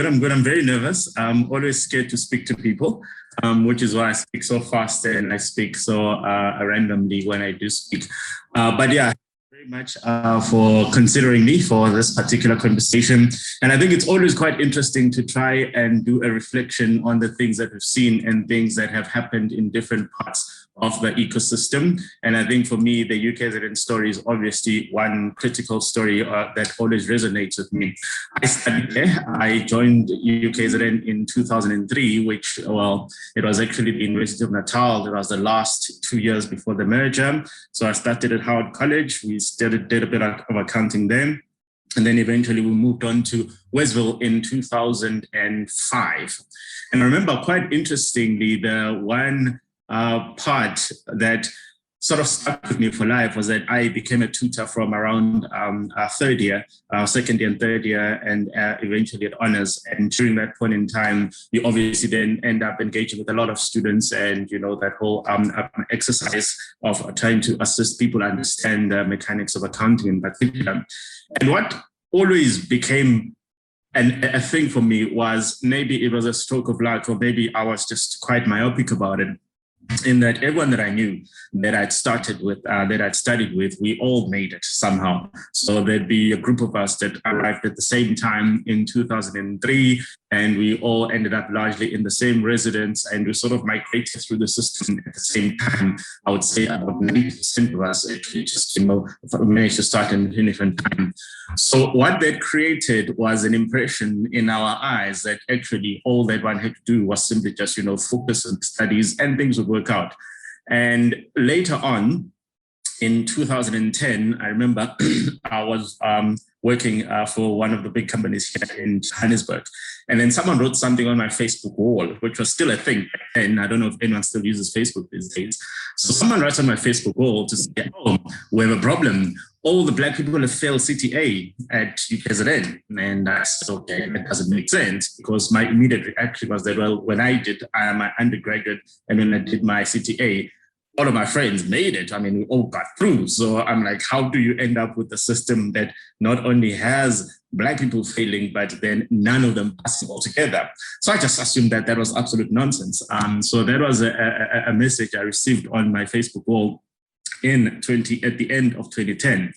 very nervous. I'm always scared to speak to people, which is why I speak so fast and I speak so randomly when I do speak. But yeah, very much for considering me for this particular conversation. And I think it's always quite interesting to try and do a reflection on the things that we've seen and things that have happened in different parts of the ecosystem. And I think for me, the UKZN story is obviously one critical story that always resonates with me. I studied there. I joined UKZN in 2003, which, well, it was actually the University of Natal. It was the last 2 years before the merger. So I started at Howard College. We did a bit of accounting then. And then eventually we moved on to Westville in 2005. And I remember quite interestingly, the one part that sort of stuck with me for life was that I became a tutor from around third year, second year and third year, and eventually at honors. And during that point in time, you obviously then end up engaging with a lot of students and, you know, that whole exercise of trying to assist people understand the mechanics of accounting in particular. And what always became a thing for me was maybe it was a stroke of luck, or maybe I was just quite myopic about it, in that everyone that I knew that I'd started with, that I'd studied with, we all made it somehow. So there'd be a group of us that arrived at the same time in 2003, and we all ended up largely in the same residence, and we sort of migrated through the system at the same time. I would say about 90% of us actually just, you know, managed to start in a different time. So what that created was an impression in our eyes that actually all that one had to do was simply just, you know, focus on studies and things would work out. And later on, in 2010, I remember I was working for one of the big companies here in Johannesburg. And then someone wrote something on my Facebook wall, which was still a thing. And I don't know if anyone still uses Facebook these days. So someone writes on my Facebook wall to say, oh, we have a problem. All the Black people have failed CTA at UKZN. And I said, okay, that doesn't make sense, because my immediate reaction was that, well, when I did my undergraduate and when I did my CTA, all of my friends made it. I mean, we all got through. So I'm like, how do you end up with a system that not only has Black people failing, but then none of them passing altogether? So I just assumed that that was absolute nonsense. So that was a message I received on my Facebook wall at the end of 2010.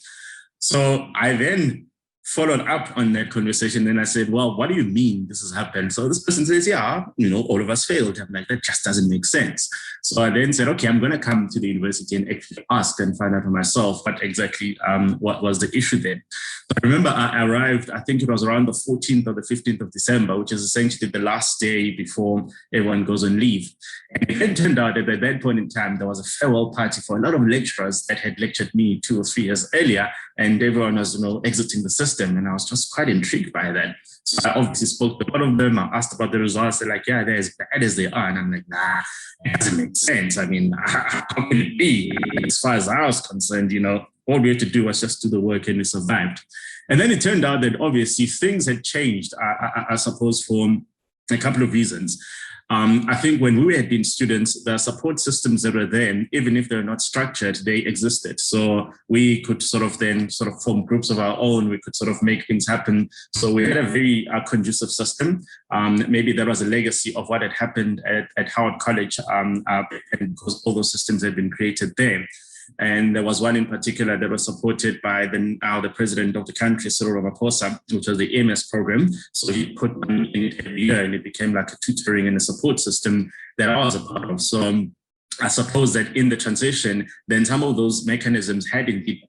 So I then followed up on that conversation. Then I said, well, what do you mean this has happened? So this person says, yeah, all of us failed. I'm like, that just doesn't make sense. So I then said, okay, I'm going to come to the university and actually ask and find out for myself what exactly what was the issue then. But I remember I arrived, I think it was around the 14th or the 15th of December, which is essentially the last day before everyone goes on leave. And it turned out that at that point in time, there was a farewell party for a lot of lecturers that had lectured me 2 or 3 years earlier, and everyone was exiting the system. And I was just quite intrigued by that. So I obviously spoke to a lot of them. I asked about the results. They're like, yeah, they're as bad as they are. And I'm like, nah, it doesn't make sense. I mean, how can it be? As far as I was concerned, all we had to do was just do the work and we survived. And then it turned out that obviously things had changed, I suppose, for a couple of reasons. I think when we had been students, the support systems that were there, even if they're not structured, they existed. So we could then form groups of our own. We could make things happen. So we had a very conducive system. Maybe there was a legacy of what had happened at Howard College, because all those systems had been created there. And there was one in particular that was supported by the president of the country, Cyril Ramaphosa, which was the MS program. So he put money in it every year, and it became like a tutoring and a support system that I was a part of. So I suppose that in the transition, then some of those mechanisms had indeed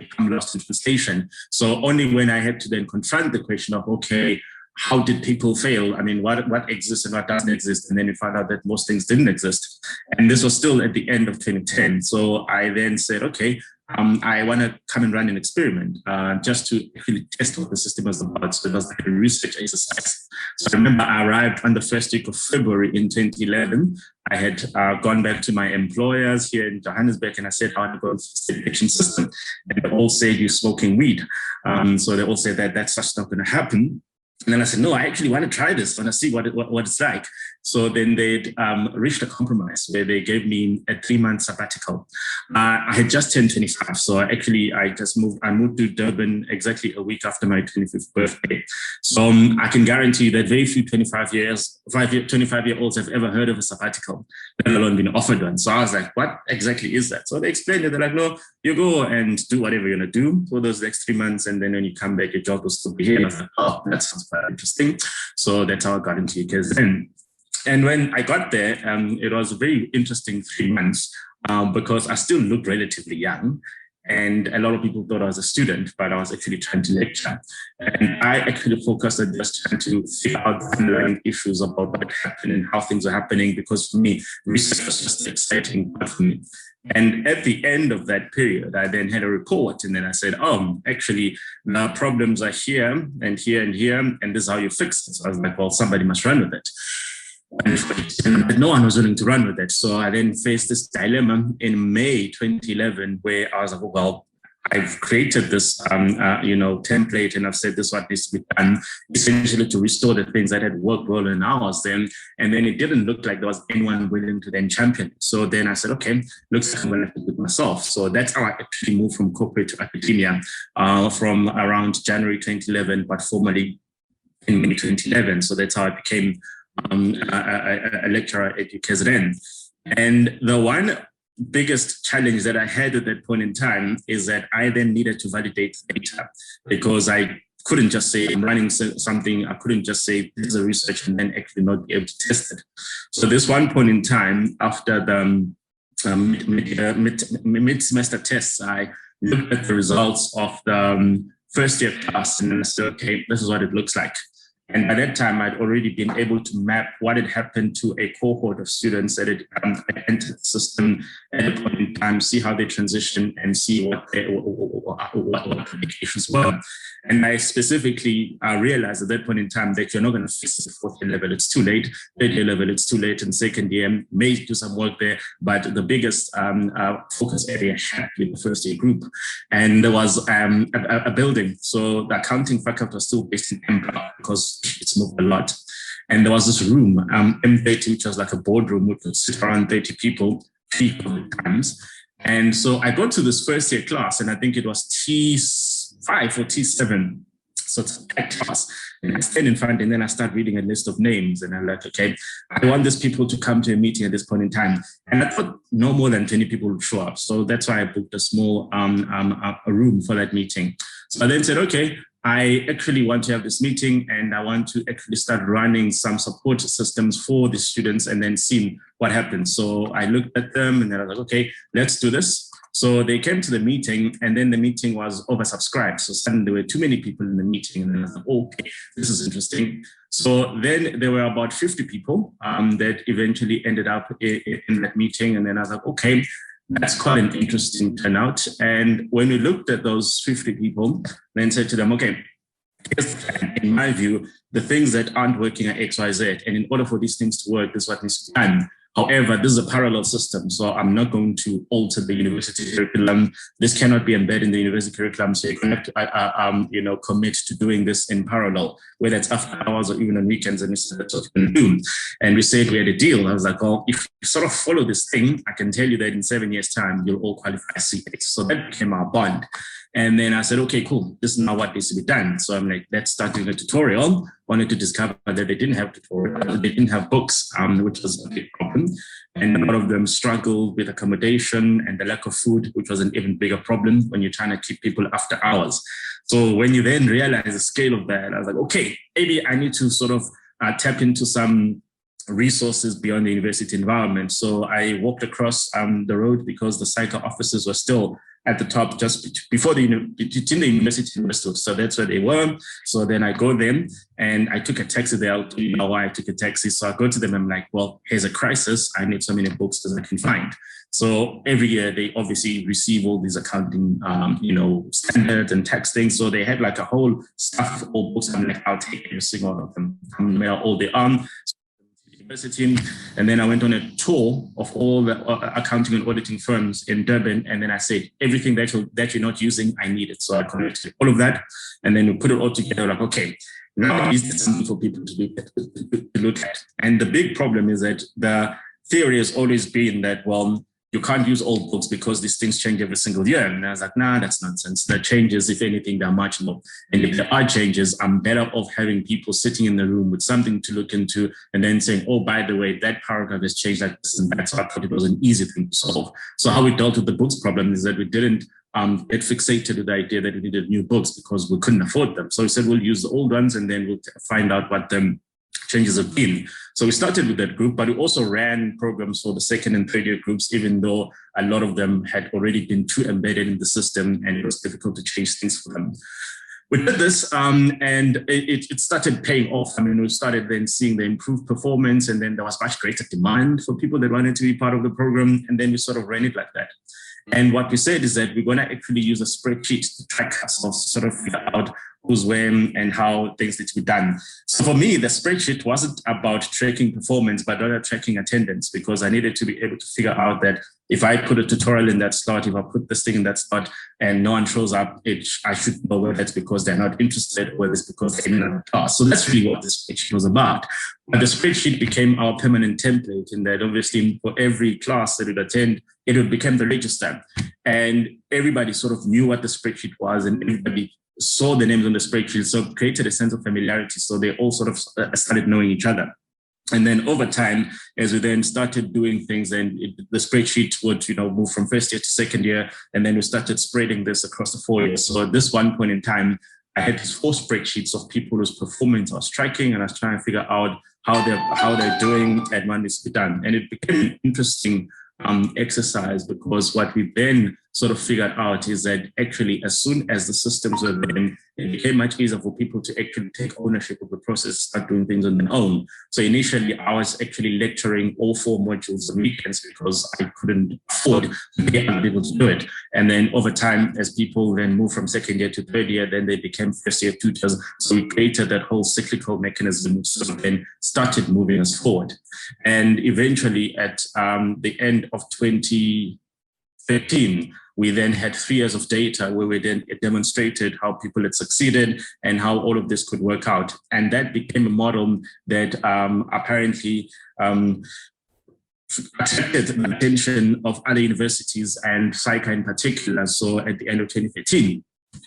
become lost in translation. So only when I had to then confront the question of, okay, how did people fail? I mean, what exists and what doesn't exist? And then we found out that most things didn't exist. And this was still at the end of 2010. So I then said, okay, I want to come and run an experiment just to actually test what the system was about. So it was like a research exercise. So I remember I arrived on the first week of February in 2011. I had gone back to my employers here in Johannesburg and I said, I want to go to the detection system. And they all said, you're smoking weed. So they all said that that's just not going to happen. And then I said, no, I actually want to try this. I want to see what it's like. So then they'd reached a compromise where they gave me a 3-month sabbatical. I had just turned 25. So I moved to Durban exactly a week after my 25th birthday. So I can guarantee that very few 25-year-olds have ever heard of a sabbatical, let alone been offered one. So I was like, what exactly is that? So they explained it. They're like, no, you go and do whatever you're going to do for those next 3 months. And then when you come back, your job will still be here. And I was like, oh, that sounds quite interesting. So that's how I got into UKZN. And when I got there, it was a very interesting 3 months because I still looked relatively young. And a lot of people thought I was a student, but I was actually trying to lecture. And I actually focused on just trying to figure out the underlying issues about what happened and how things are happening, because for me, research was just exciting for me. And at the end of that period, I then had a report, and then I said, oh, actually, the problems are here and here and here, and this is how you fix it. So I was like, well, somebody must run with it. And no one was willing to run with it. So I then faced this dilemma in May 2011, where I was like, well, I've created this, template, and I've said this is what needs to be done, essentially to restore the things that had worked well in ours then. And then it didn't look like there was anyone willing to then champion it. So then I said, okay, looks like I'm going to have to do it myself. So that's how I actually moved from corporate to academia from around January 2011, but formally in May 2011. So that's how I became a lecturer at UKZN. And the one biggest challenge that I had at that point in time is that I then needed to validate data, because I couldn't just say I'm running something. I couldn't just say this is a research and then actually not be able to test it. So this one point in time, after the mid-semester tests, I looked at the results of the first year class and then I said, okay, this is what it looks like. And by that time, I'd already been able to map what had happened to a cohort of students that had entered the system at a point in time, see how they transition, and see what the issues were. And I specifically realized at that point in time that you're not going to fix it at 4th year level. It's too late. 3rd year level, it's too late. And 2nd year, may do some work there. But the biggest focus area had been the 1st year group. And there was a building. So the accounting faculty was still based in Empire because it's moved a lot. And there was this room, M30, which was like a boardroom, which would sit around 30 people, peak of the times. And so I got to this 1st year class, and I think it was T5 or T7. So it's a class. And I stand in front, and then I start reading a list of names. And I'm like, okay, I want these people to come to a meeting at this point in time. And I thought no more than 20 people would show up. So that's why I booked a small a room for that meeting. So I then said, okay, I actually want to have this meeting and I want to actually start running some support systems for the students and then see what happens. So I looked at them and then I was like, okay, let's do this. So they came to the meeting and then the meeting was oversubscribed. So suddenly there were too many people in the meeting and then I was like, okay, this is interesting. So then there were about 50 people that eventually ended up in that meeting. And then I was like, okay, that's quite an interesting turnout. And when we looked at those 50 people, then said to them, okay, in my view, the things that aren't working are X, Y, Z. And in order for these things to work, this is what needs to be done. However, this is a parallel system, so I'm not going to alter the university curriculum. This cannot be embedded in the university curriculum, so you're going to have to, commit to doing this in parallel, whether it's after hours or even on weekends, and that's what you're going to do. And we said we had a deal. I was like, well, if you sort of follow this thing, I can tell you that in 7 years' time, you'll all qualify as C8. So that became our bond. And then I said, okay, cool. This is now what needs to be done. So I'm like, let's start doing a tutorial. Wanted to discover that they didn't have tutorial, they didn't have books, which was a big problem. And a lot of them struggled with accommodation and the lack of food, which was an even bigger problem when you're trying to keep people after hours. So when you then realize the scale of that, I was like, okay, maybe I need to sort of tap into some resources beyond the university environment. So I walked across the road because the cycle offices were still at the top just before between the university and Bristol. So that's where they were. So then I go there and I took a taxi there. I'll tell you now why I took a taxi. So I go to them. I'm like, well, here's a crisis. I need so many books as I can find. So every year they obviously receive all these accounting, standards and tax things. So they had like a whole staff of books. I'm like, I'll take every single one of them. I'm all day on. And then I went on a tour of all the accounting and auditing firms in Durban. And then I said, everything that you're not using, I need it. So I connected all of that. And then we put it all together like, okay, now is this something for people to look at? And the big problem is that the theory has always been that, well, you can't use old books because these things change every single year. And I was like, nah, that's nonsense. The changes, if anything, they're marginal. And if there are changes, I'm better off having people sitting in the room with something to look into and then saying, oh, by the way, that paragraph has changed like this and that. So I thought it was an easy thing to solve. So how we dealt with the books problem is that we didn't get fixated with the idea that we needed new books because we couldn't afford them. So we said, we'll use the old ones and then we'll find out what them changes have been. So we started with that group, but we also ran programs for the second and third year groups, even though a lot of them had already been too embedded in the system and it was difficult to change things for them. We did this and it started paying off. I mean, we started then seeing the improved performance and then there was much greater demand for people that wanted to be part of the program. And then we sort of ran it like that. And what we said is that we're going to actually use a spreadsheet to track ourselves, to sort of figure out who's when and how things need to be done. So for me, the spreadsheet wasn't about tracking performance, but rather tracking attendance, because I needed to be able to figure out that if I put a tutorial in that slot, if I put this thing in that slot and no one shows up, I should know whether it's because they're not interested or whether it's because they're in another class. So that's really what the spreadsheet was about. But the spreadsheet became our permanent template in that obviously for every class that would attend, it would become the register. And everybody sort of knew what the spreadsheet was and everybody saw the names on the spreadsheet. So it created a sense of familiarity. So they all sort of started knowing each other. And then over time, as we then started doing things, and the spreadsheet would, move from first year to second year, and then we started spreading this across the 4 years. So at this one point in time, I had these 4 spreadsheets of people whose performance I was tracking, and I was trying to figure out how they're doing and what needs to be done. And it became an interesting exercise, because what we then sort of figured out is that actually as soon as the systems were there, it became much easier for people to actually take ownership of the process, start doing things on their own. So initially I was actually lecturing all 4 modules on weekends because I couldn't afford to get other people to do it. And then over time, as people then moved from second year to third year, then they became first year tutors. So we created that whole cyclical mechanism, which sort of then started moving us forward. And eventually at the end of 2013, we then had 3 years of data where we then demonstrated how people had succeeded and how all of this could work out. And that became a model that apparently attracted the attention of other universities and SAICA in particular. So at the end of 2013,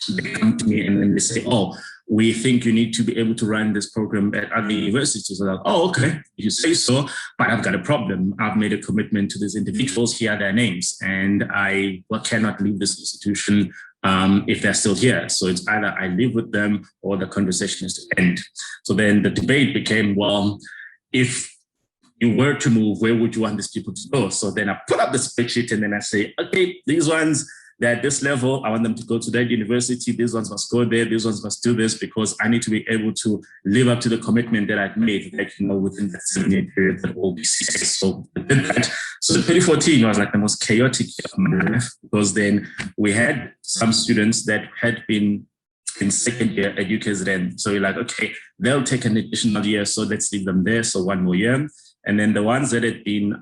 they come to me and then they say, oh, we think you need to be able to run this program at other universities. I'm like, oh, okay, you say so, but I've got a problem. I've made a commitment to these individuals. Here are their names, and I cannot leave this institution if they're still here. So it's either I live with them or the conversation is to end. So then the debate became, well, if you were to move, where would you want these people to go? So then I put up the spreadsheet and then I say, okay, these ones, they're at this level, I want them to go to that university, these ones must go there, these ones must do this, because I need to be able to live up to the commitment that I've made, like, you know, within that 7-year period that all be serious. So I did that. So 2014 was like the most chaotic year of my life, because then we had some students that had been in second year at UKZN. So we're like, okay, they'll take an additional year, so let's leave them there, so 1 more year. And then the ones that had been,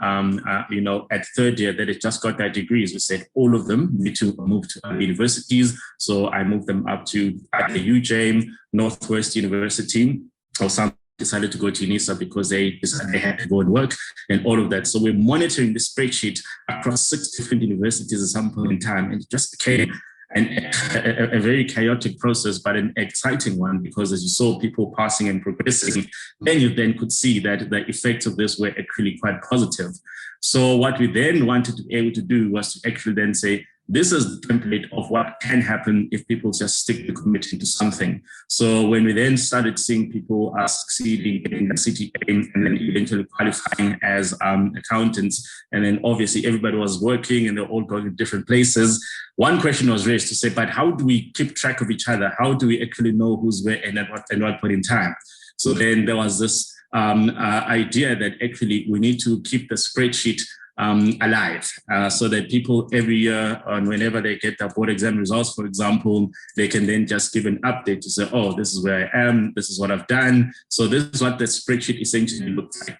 you know, at third year that had just got their degrees, we said all of them need to move to other universities. So I moved them up to either UJ, Northwest University, or some decided to go to UNISA because they decided they had to go and work and all of that. So we're monitoring the spreadsheet across 6 different universities at some point in time, and it just became a very chaotic process, but an exciting one, because as you saw people passing and progressing, then you then could see that the effects of this were actually quite positive. So what we then wanted to be able to do was to actually then say, this is the template of what can happen if people just stick to committing to something. So when we then started seeing people succeeding in the CTA and then eventually qualifying as accountants, and then obviously everybody was working and they're all going to different places, one question was raised to say, but how do we keep track of each other? How do we actually know who's where and at what point in time? So then there was this idea that actually we need to keep the spreadsheet alive, so that people every year, and whenever they get their board exam results, for example, they can then just give an update to say, oh, this is where I am, this is what I've done. So this is what the spreadsheet essentially looks like.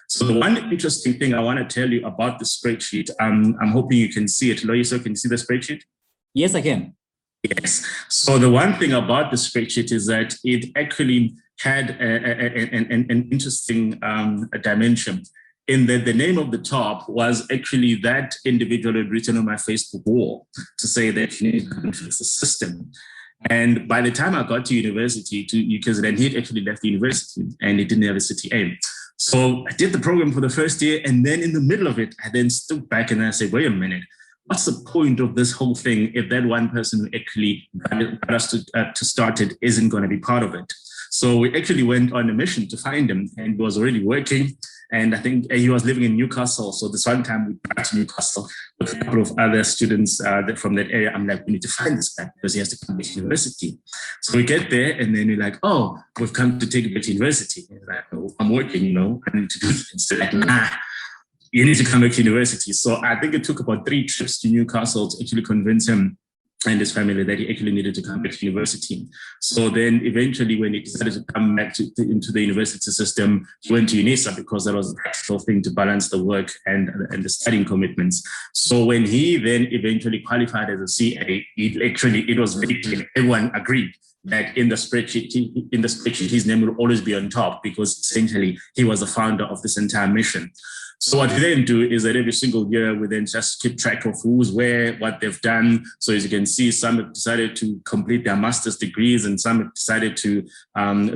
So the one interesting thing I want to tell you about the spreadsheet, I'm hoping you can see it. Loiso, can you see the spreadsheet? Yes, I can. Yes. So the one thing about the spreadsheet is that it actually had an interesting dimension, in that the name of the top was actually that individual had written on my Facebook wall to say that you need to fix the system. And by the time I got to university, because then he'd actually left the university and he didn't have a CTA. So I did the program for the first year, and then in the middle of it, I then stood back and I said, wait a minute, what's the point of this whole thing if that one person who actually got us to start it isn't going to be part of it? So we actually went on a mission to find him, and he was already working. And I think he was living in Newcastle. So this one time we got to Newcastle with a couple of other students from that area. I'm like, we need to find this guy because he has to come to university. So we get there and then we're like, oh, we've come to take you back to university. And he's like, oh, I'm working, you know, I need to do this. So like, nah, you need to come back to university. So I think it took about 3 trips to Newcastle to actually convince him and his family that he actually needed to come back to university. So then eventually when he decided to come back into the university system, he went to UNISA because that was the practical thing to balance the work and the studying commitments. So when he then eventually qualified as a CA, it was very clear. Everyone agreed that in the spreadsheet, his name will always be on top because essentially he was the founder of this entire mission. So what we then do is that every single year we then just keep track of who's where, what they've done. So as you can see, some have decided to complete their master's degrees and some have decided to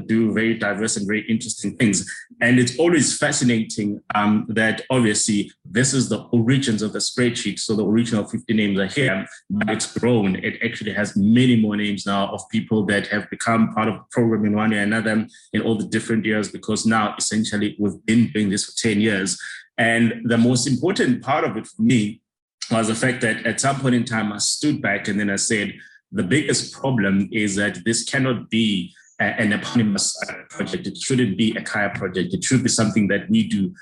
do very diverse and very interesting things. And it's always fascinating that obviously this is the origins of the spreadsheet. So the original 50 names are here, but it's grown. It actually has many more names now of people that have become part of the program in one way or another in all the different years, because now essentially we've been doing this for 10 years. And the most important part of it for me was the fact that at some point in time, I stood back and then I said, the biggest problem is that this cannot be an eponymous project. It shouldn't be a Khaya project. It should be something that we do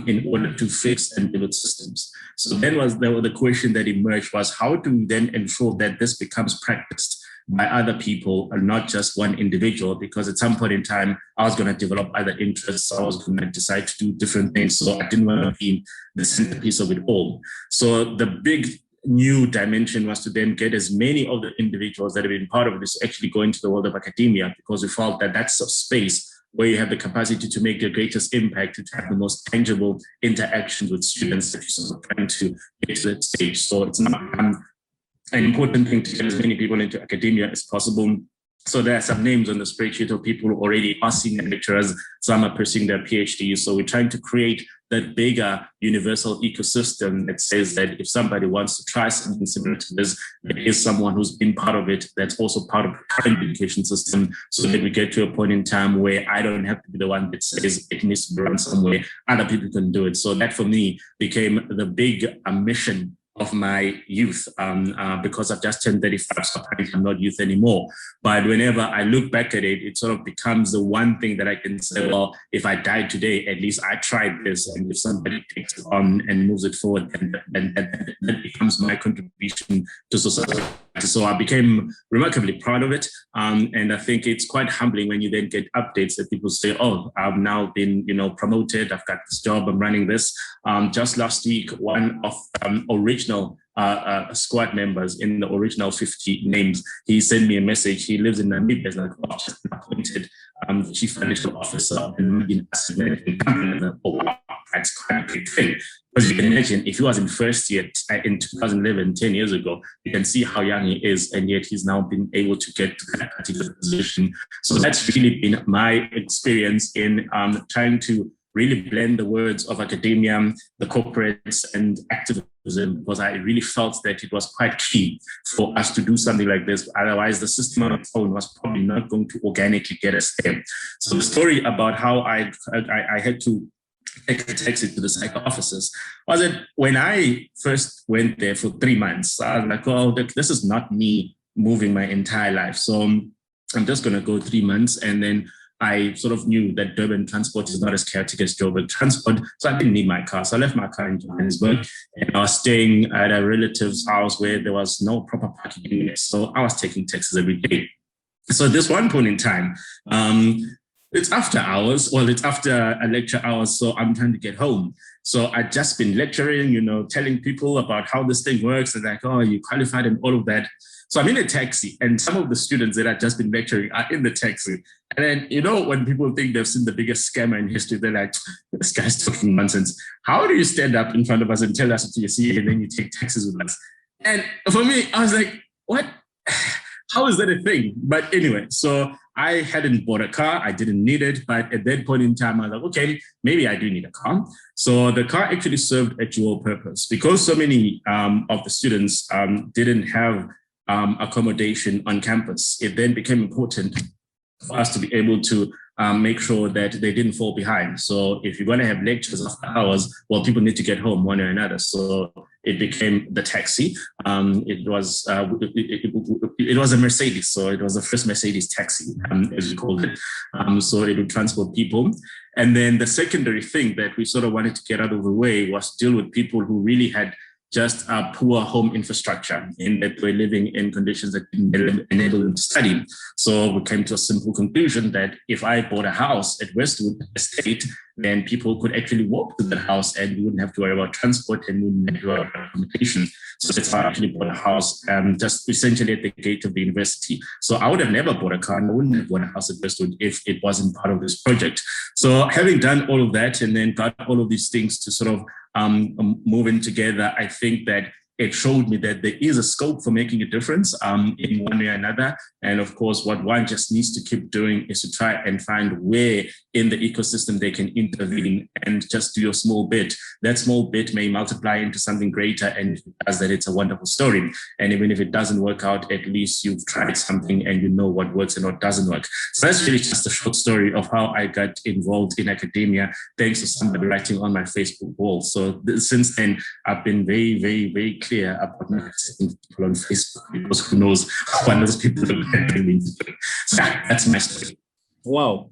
in order to fix and build systems. So then the question that emerged was, how do we then ensure that this becomes practiced by other people and not just one individual? Because at some point in time, I was going to develop other interests. I was going to decide to do different things. So I didn't want to be the centerpiece of it all. So the big new dimension was to then get as many of the individuals that have been part of this actually go into the world of academia, because we felt that that's a space where you have the capacity to make the greatest impact, to have the most tangible interactions with students that you're sort of trying to get to that stage. So it's not an important thing to get as many people into academia as possible. So there are some names on the spreadsheet of people who already are senior lecturers. Some are pursuing their PhDs. So we're trying to create that bigger universal ecosystem that says that if somebody wants to try something similar to this, there is someone who's been part of it that's also part of the current education system, so that we get to a point in time where I don't have to be the one that says it needs to be run somewhere, other people can do it. So that for me became the big mission of my youth, because I've just turned 35, so apparently I'm not youth anymore. But whenever I look back at it, it sort of becomes the one thing that I can say, well, if I died today, at least I tried this. And if somebody takes it on and moves it forward, then that becomes my contribution to society. So I became remarkably proud of it. And I think it's quite humbling when you then get updates that people say, oh, I've now been, promoted. I've got this job. I'm running this. Just last week, one of original squad members in the original 50 names, he sent me a message. He lives in Namibia. He's like, oh, just been appointed chief financial officer in Pgd Asi Program. Oh, wow, that's quite a big thing. Because you can imagine, if he was in first year in 2011, 10 years ago, you can see how young he is, and yet he's now been able to get to that particular position. So that's really been my experience in trying to really blend the words of academia, the corporates, and activism, because I really felt that it was quite key for us to do something like this. Otherwise, the system on its own was probably not going to organically get us there. So the story about how I had to take a taxi to the psych offices was that when I first went there for 3 months, I was like, oh, this is not me moving my entire life. So I'm just going to go 3 months. And then I sort of knew that Durban transport is not as chaotic as Joburg transport, so I didn't need my car. So I left my car in Johannesburg, and I was staying at a relative's house where there was no proper parking units. So I was taking taxis every day. So at this one point in time, it's after hours. Well, it's after a lecture hours, so I'm trying to get home. So I'd just been lecturing, telling people about how this thing works, and like, oh, you qualified and all of that. So I'm in a taxi, and some of the students that I'd just been lecturing are in the taxi. And then, when people think they've seen the biggest scammer in history, they're like, this guy's talking nonsense. How do you stand up in front of us and tell us what you see, and then you take taxis with us? And for me, I was like, what? How is that a thing? But anyway, so I hadn't bought a car. I didn't need it. But at that point in time, I was like, okay, maybe I do need a car. So the car actually served a dual purpose. Because so many of the students didn't have accommodation on campus, it then became important for us to be able to make sure that they didn't fall behind. So if you're going to have lectures after hours, well, people need to get home one or another. So it became the taxi. It was a Mercedes, so it was the first Mercedes taxi, as we called it. So it would transport people. And then the secondary thing that we sort of wanted to get out of the way was deal with people who really had just a poor home infrastructure, in that we're living in conditions that didn't enable them to study. So we came to a simple conclusion that if I bought a house at Westwood Estate, then people could actually walk to the house and we wouldn't have to worry about transport and we wouldn't have to worry about accommodation. So that's why I actually bought a house just essentially at the gate of the university. So I would have never bought a car and I wouldn't have bought a house at Westwood if it wasn't part of this project. So having done all of that and then got all of these things to sort of moving together, I think that it showed me that there is a scope for making a difference in one way or another. And of course, what one just needs to keep doing is to try and find where in the ecosystem they can intervene and just do your small bit. That small bit may multiply into something greater, and if it does that, it's a wonderful story. And even if it doesn't work out, at least you've tried something and you know what works and what doesn't work. So that's really just a short story of how I got involved in academia, thanks to somebody writing on my Facebook wall. So since then, I've been very, very, very clear about not accepting people on Facebook, because who knows what those people are doing. So that's my story. Wow,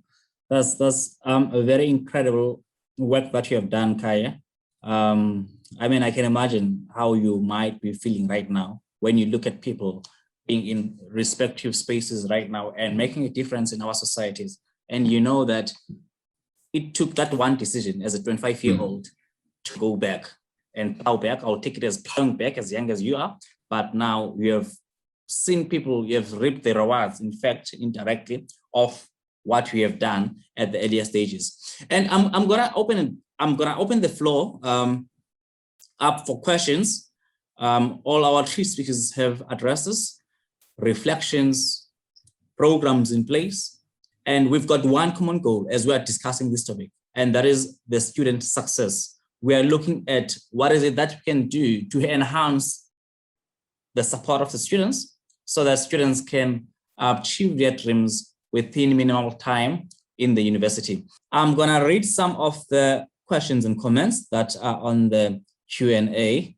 that's a very incredible work that you have done, Khaya. I mean, I can imagine how you might be feeling right now when you look at people being in respective spaces right now and making a difference in our societies. And you know that it took that one decision as a 25-year-old to go back and plow back. I'll take it as plowing back, as young as you are. But now you have seen people, you have reaped the rewards, in fact, indirectly, of what we have done at the earlier stages. And I'm gonna open the floor up for questions. All our three speakers have addresses, reflections, programs in place, and we've got one common goal as we are discussing this topic, and that is the student success. we are looking at what is it that we can do to enhance the support of the students so that students can achieve their dreams within minimal time in the university. I'm gonna read some of the questions and comments that are on the Q&A.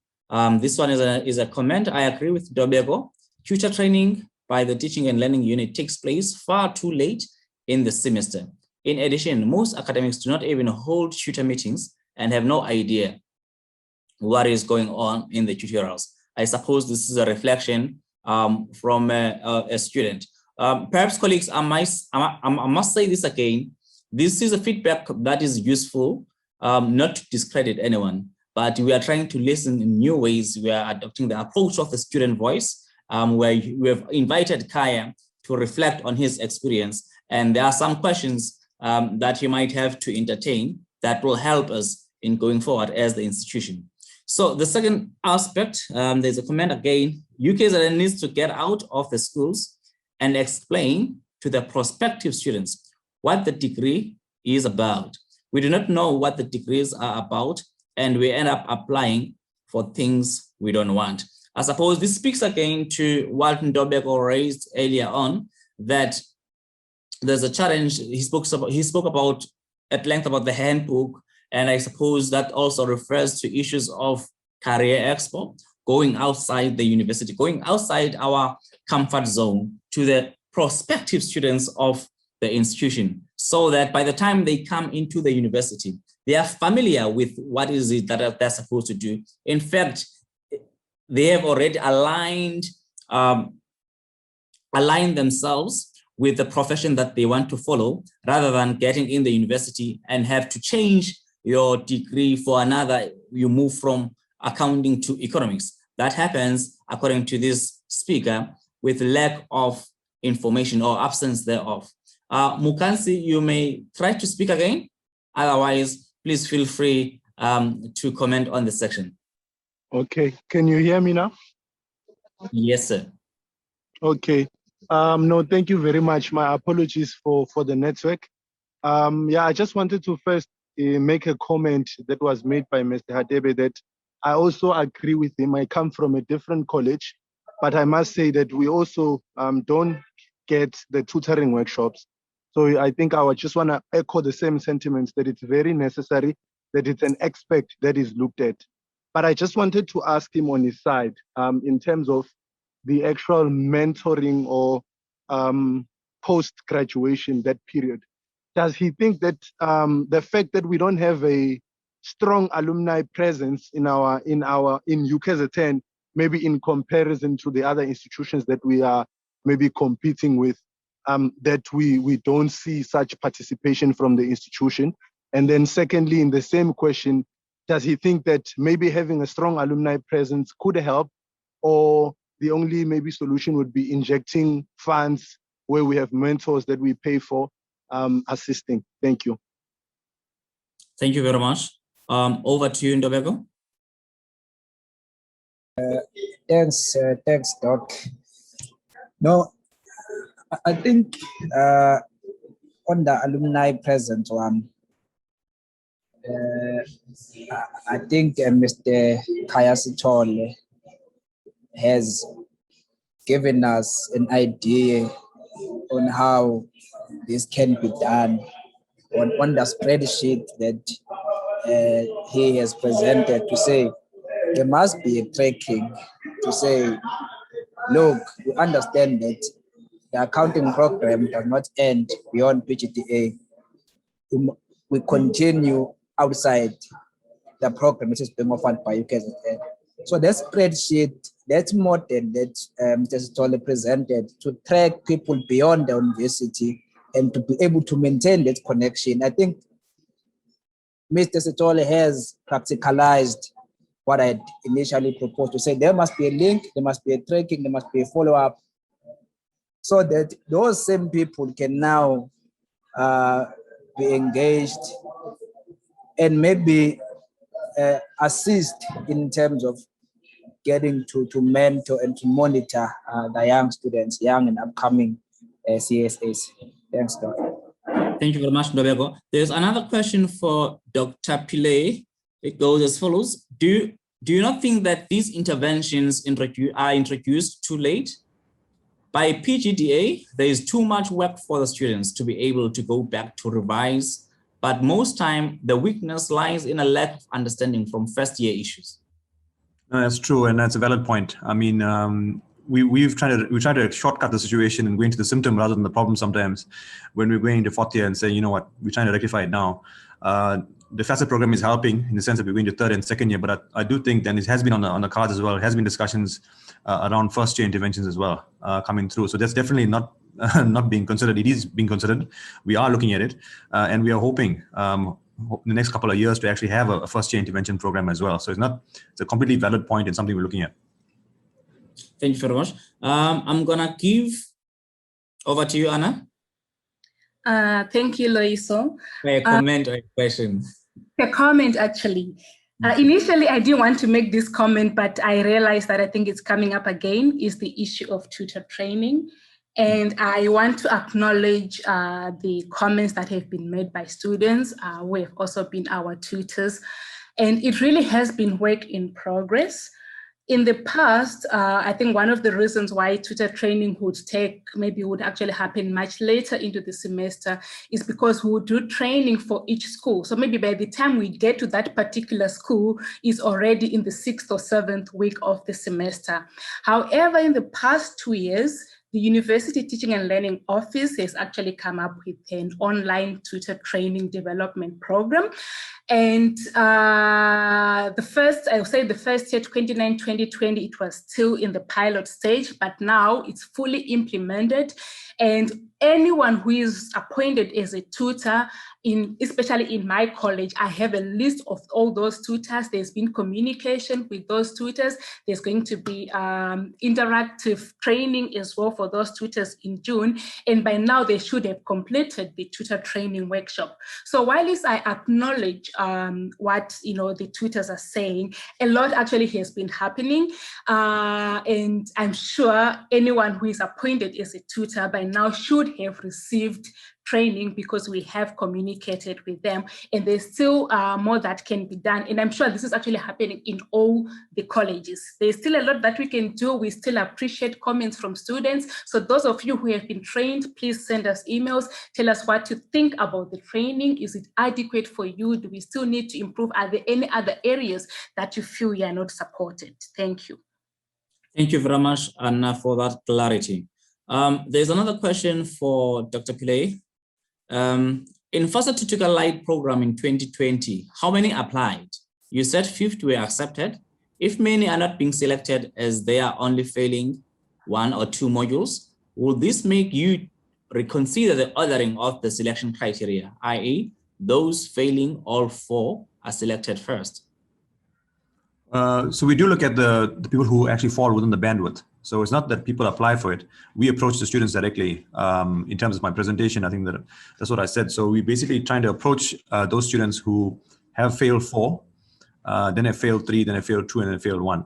This one is a comment. I agree with Ntobeko. Tutor training by the Teaching and Learning Unit takes place far too late in the semester. In addition, most academics do not even hold tutor meetings and have no idea what is going on in the tutorials. I suppose this is a reflection from a student. Perhaps colleagues, I must say this again. This is a feedback that is useful, not to discredit anyone, but we are trying to listen in new ways. We are adopting the approach of the student voice, where we have invited Khaya to reflect on his experience. And there are some questions that you might have to entertain that will help us in going forward as the institution. So the second aspect, there's a comment again, UKZN needs to get out of the schools and explain to the prospective students what the degree is about. We do not know what the degrees are about, and we end up applying for things we don't want. I suppose this speaks again to what Ntobeko raised earlier on, that there's a challenge. He spoke about at length about the handbook, and I suppose that also refers to issues of career expo, going outside the university, going outside our comfort zone to the prospective students of the institution, so that by the time they come into the university, they are familiar with what is it that they're supposed to do. In fact, they have already aligned themselves with the profession that they want to follow, rather than getting in the university and have to change your degree for another. You move from accounting to economics. That happens, according to this speaker, with lack of information or absence thereof. Mukansi, you may try to speak again. Otherwise, please feel free to comment on the section. Okay, can you hear me now? Yes, sir. Okay. No, thank you very much. My apologies for the network. Yeah, I just wanted to first make a comment that was made by Mr. Hadebe, that I also agree with him. I come from a different college, but I must say that we also don't get the tutoring workshops. So I think I would just want to echo the same sentiments, that it's very necessary, that it's an aspect that is looked at. But I just wanted to ask him on his side, in terms of the actual mentoring or post-graduation, that period. Does he think that the fact that we don't have a strong alumni presence in UKZN, maybe in comparison to the other institutions that we are maybe competing with, that we don't see such participation from the institution? And then secondly, in the same question, does he think that maybe having a strong alumni presence could help, or the only maybe solution would be injecting funds where we have mentors that we pay for assisting? Thank you. Thank you very much. Over to you, Ntobeko. Thanks, Doc. No, I think on the alumni present one, I think Mr. Khaya S Sithole has given us an idea on how this can be done on the spreadsheet that he has presented, to say there must be a tracking to say, look, we understand that the accounting program does not end beyond Pgd. We continue outside the program which is being offered by UKZN. So that spreadsheet, that model that Mr. Sithole presented, to track people beyond the university and to be able to maintain that connection. I think Mr. Sithole has practicalized what I had initially proposed, to say there must be a link, there must be a tracking, there must be a follow-up, so that those same people can now be engaged and maybe assist in terms of getting to mentor and to monitor the young students, young and upcoming CSAs. Thanks, Doctor. Thank you very much, Ntobeko. There's another question for Dr. Pillay. It goes as follows. Do you not think that these interventions are introduced too late? By PGDA, there is too much work for the students to be able to go back to revise, but most time the weakness lies in a lack of understanding from first year issues. No, that's true, and that's a valid point. I mean, we try to shortcut the situation and go into the symptom rather than the problem sometimes when we're going into fourth year and saying, you know what, we're trying to rectify it now. The FACET program is helping in the sense that we're going to third and second year, but I do think, and it has been on the cards as well, it has been discussions around first year interventions as well coming through. So that's definitely not not being considered. It is being considered. We are looking at it, and we are hoping in the next couple of years to actually have a first year intervention program as well. So it's a completely valid point and something we're looking at. Thank you very much. I'm gonna give over to you, Anna. Thank you, Loiso. A comment or a question? A comment, actually. Initially, I didn't want to make this comment, but I realized that I think it's coming up again, is the issue of tutor training. And I want to acknowledge the comments that have been made by students who have also been our tutors. And it really has been work in progress. In the past, I think one of the reasons why tutor training would actually happen much later into the semester is because we would do training for each school. So maybe by the time we get to that particular school is already in the 6th or 7th week of the semester. However, in the past 2 years, the University Teaching and Learning Office has actually come up with an online tutor training development program. And the first year, 2019-2020, it was still in the pilot stage, but now it's fully implemented. And anyone who is appointed as a tutor, especially in my college, I have a list of all those tutors. There's been communication with those tutors. There's going to be interactive training as well for those tutors in June. And by now they should have completed the tutor training workshop. So while I acknowledge what the tutors are saying, a lot actually has been happening. And I'm sure anyone who is appointed as a tutor by now should have received training because we have communicated with them, and there's still more that can be done. And I'm sure this is actually happening in all the colleges. There's still a lot that we can do. We still appreciate comments from students. So those of you who have been trained, please send us emails. Tell us what you think about the training. Is it adequate for you? Do we still need to improve? Are there any other areas that you feel you are not supported? Thank you. Thank you very much, Anna, for that clarity. There's another question for Dr. Pillay. In FACET Tutorial Light program in 2020, how many applied? You said 50 were accepted. If many are not being selected as they are only failing 1 or 2 modules, will this make you reconsider the ordering of the selection criteria, i.e. those failing all 4 are selected first? So we do look at the people who actually fall within the bandwidth. So it's not that people apply for it. We approach the students directly. In terms of my presentation, I think that's what I said. So we basically trying to approach those students who have failed 4, then have failed 3, then have failed 2, and then failed 1.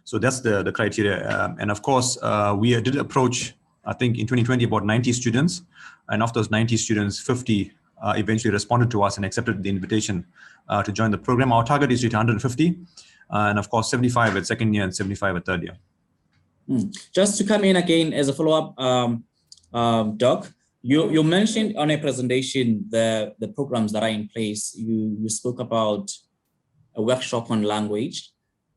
So that's the criteria. And of course, we did approach, I think in 2020, about 90 students. And of those 90 students, 50 eventually responded to us and accepted the invitation to join the program. Our target is to 150. And of course, 75 at second year and 75 at third year. Just to come in again as a follow-up, Doc, you mentioned on a presentation the programs that are in place. You spoke about a workshop on language.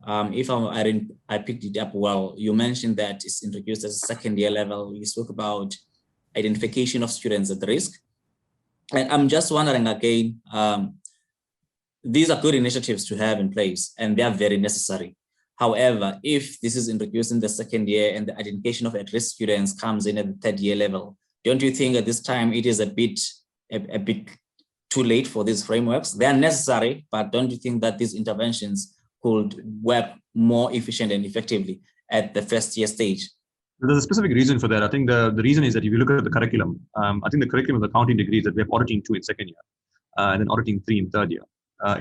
If I picked it up well, you mentioned that it's introduced as a second year level. You spoke about identification of students at risk. And I'm just wondering again, these are good initiatives to have in place and they are very necessary. However, if this is introduced in the second year and the identification of at-risk students comes in at the third year level, don't you think at this time it is a bit too late for these frameworks? They are necessary, but don't you think that these interventions could work more efficient and effectively at the first year stage? There's a specific reason for that. I think the reason is that if you look at the curriculum, I think the curriculum of the accounting degrees that we have auditing 2 in second year, and then auditing 3 in third year.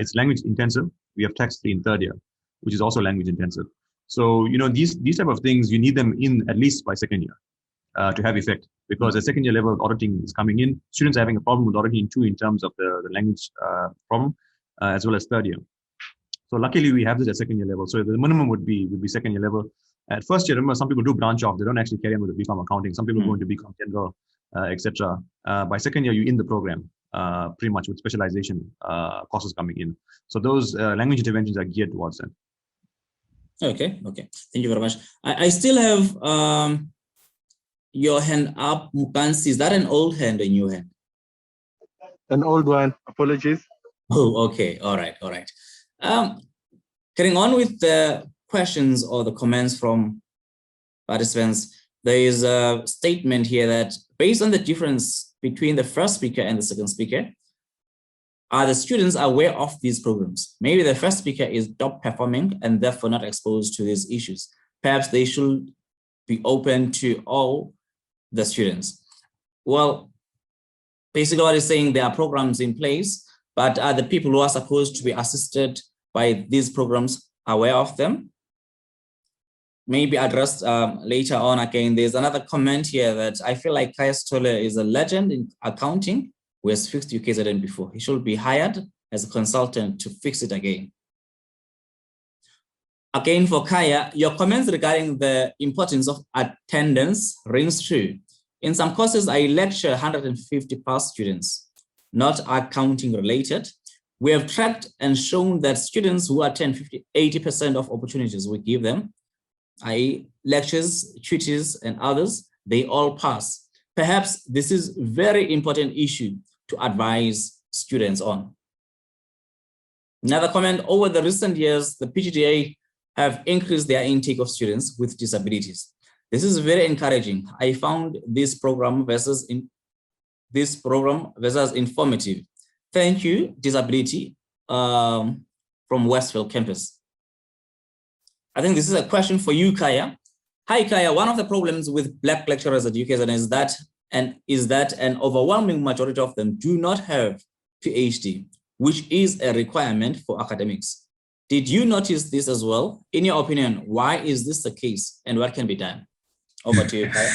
It's language intensive. We have text 3 in third year, which is also language intensive. So, these type of things, you need them in at least by second year to have effect, because the second year level of auditing is coming in. Students are having a problem with auditing 2 in terms of the language problem, as well as third year. So luckily we have this at second year level. So the minimum would be second year level. At first year, remember, some people do branch off. They don't actually carry on with the BCom accounting. Some people go into BCom general, etc. By second year, you're in the program, pretty much with specialization courses coming in. So those language interventions are geared towards them. Okay. Thank you very much. I still have your hand up, Mukansi. Is that an old hand or a new hand? An old one. Apologies. Oh, okay. All right. Carrying on with the questions or the comments from participants, there is a statement here that based on the difference between the first speaker and the second speaker, are the students aware of these programs? Maybe the first speaker is top performing and therefore not exposed to these issues. Perhaps they should be open to all the students. Well, basically what it's saying, there are programs in place, but are the people who are supposed to be assisted by these programs aware of them? Maybe addressed later on. Again, there's another comment here that I feel like Khaya S Sithole is a legend in accounting who has fixed UKZN before. He should be hired as a consultant to fix it again. Again, for Khaya, your comments regarding the importance of attendance rings true. In some courses, I lecture 150 plus students, not accounting related. We have tracked and shown that students who attend 80% of opportunities we give them, i.e. lectures, tutors, and others, they all pass. Perhaps this is a very important issue to advise students on. Another comment, over the recent years, the PGDA have increased their intake of students with disabilities. This is very encouraging. I found this program versus informative. Thank you, Disability, from Westfield campus. I think this is a question for you, Khaya. Hi, Khaya. One of the problems with Black lecturers at UKZN is that an overwhelming majority of them do not have PhD, which is a requirement for academics. Did you notice this as well? In your opinion, why is this the case and what can be done? Over to you, Khaya.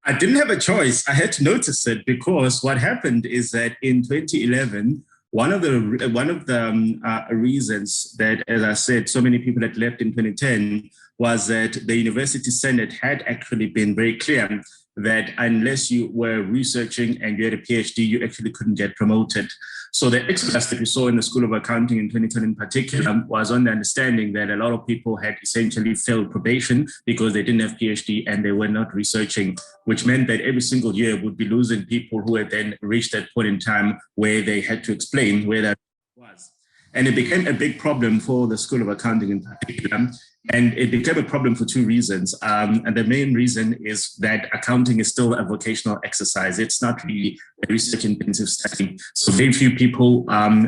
I didn't have a choice. I had to notice it because what happened is that in 2011, one of the reasons that, as I said, so many people had left in 2010 was that the University Senate had actually been very clear that unless you were researching and you had a PhD, you actually couldn't get promoted. So the exodus that we saw in the School of Accounting in 2010 in particular was on the understanding that a lot of people had essentially failed probation because they didn't have PhD and they were not researching, which meant that every single year would be losing people who had then reached that point in time where they had to explain where that was. And it became a big problem for the School of Accounting in particular. And it became a problem for two reasons. And the main reason is that accounting is still a vocational exercise. It's not really a research-intensive study. So very few people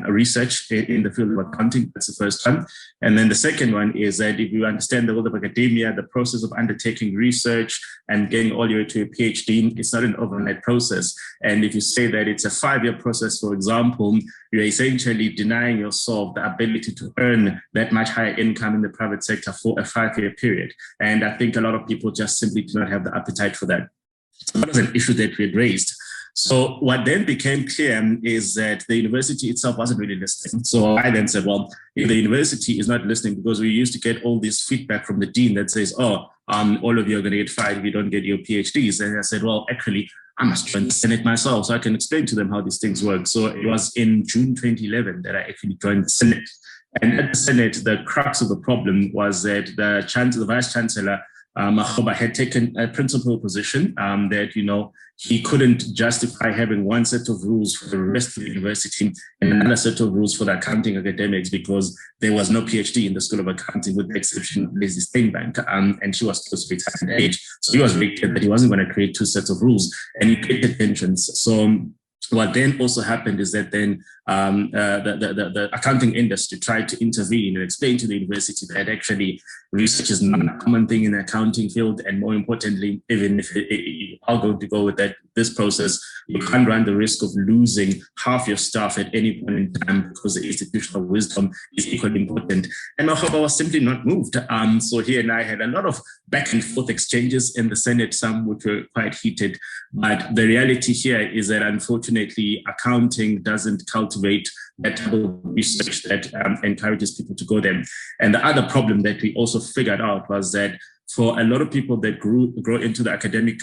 research in the field of accounting. That's the first one. And then the second one is that if you understand the world of academia, the process of undertaking research and getting all the way to a PhD, it's not an overnight process. And if you say that it's a 5-year process, for example, you're essentially denying yourself the ability to earn that much higher income in the private sector for a 5-year period. And I think a lot of people just simply do not have the appetite for that. So that was an issue that we had raised. So what then became clear is that the university itself wasn't really listening. So I then said, well, if the university is not listening, because we used to get all this feedback from the dean that says, oh, all of you are going to get fired if you don't get your PhDs. And I said, well, actually, I must join the Senate myself so I can explain to them how these things work. So it was in June 2011 that I actually joined the Senate. And at the Senate, the crux of the problem was that the Vice Chancellor, Makhoba, had taken a principal position that, he couldn't justify having one set of rules for the rest of the university and another set of rules for the accounting academics because there was no PhD in the School of Accounting with the exception of Lizzie Steinbank, and she was close to retirement age. So he was very clear that he wasn't going to create two sets of rules, and he created tensions. So what then also happened is that then the accounting industry tried to intervene and explain to the university that actually research is not a common thing in the accounting field. And more importantly, even if you are going to go with this process, you can't run the risk of losing half your staff at any point in time because the institutional wisdom is equally important. And Makhoba was simply not moved. So he and I had a lot of back and forth exchanges in the Senate, some which were quite heated. But the reality here is that unfortunately, accounting doesn't cultivate cultivate that type of research that encourages people to go there. And the other problem that we also figured out was that for a lot of people that grow into the academic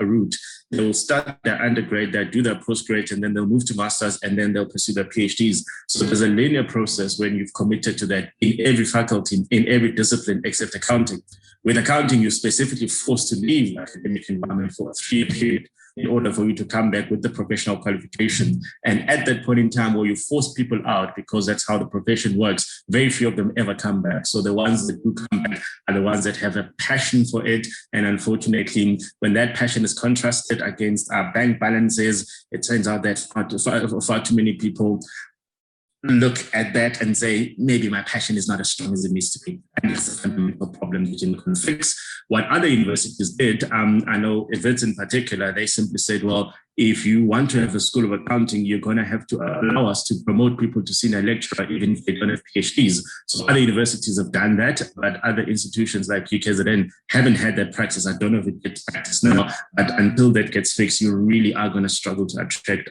route, they will start their undergrad, they'll do their postgrad, and then they'll move to masters, and then they'll pursue their PhDs. So there's a linear process when you've committed to that in every faculty, in every discipline except accounting. With accounting, you're specifically forced to leave the academic environment for a 3-year period in order for you to come back with the professional qualification. And at that point in time where you force people out, because that's how the profession works, very few of them ever come back. So the ones that do come back are the ones that have a passion for it. And unfortunately, when that passion is contrasted against our bank balances, it turns out that far too many people look at that and say, maybe my passion is not as strong as it needs to be. And it's a fundamental problem which you can fix. What other universities did, I know Events in particular, they simply said, well, if you want to have a school of accounting, you're going to have to allow us to promote people to senior lecturer, even if they don't have PhDs. So other universities have done that, but other institutions like UKZN haven't had that practice. I don't know if it gets practiced now, but until that gets fixed, you really are going to struggle to attract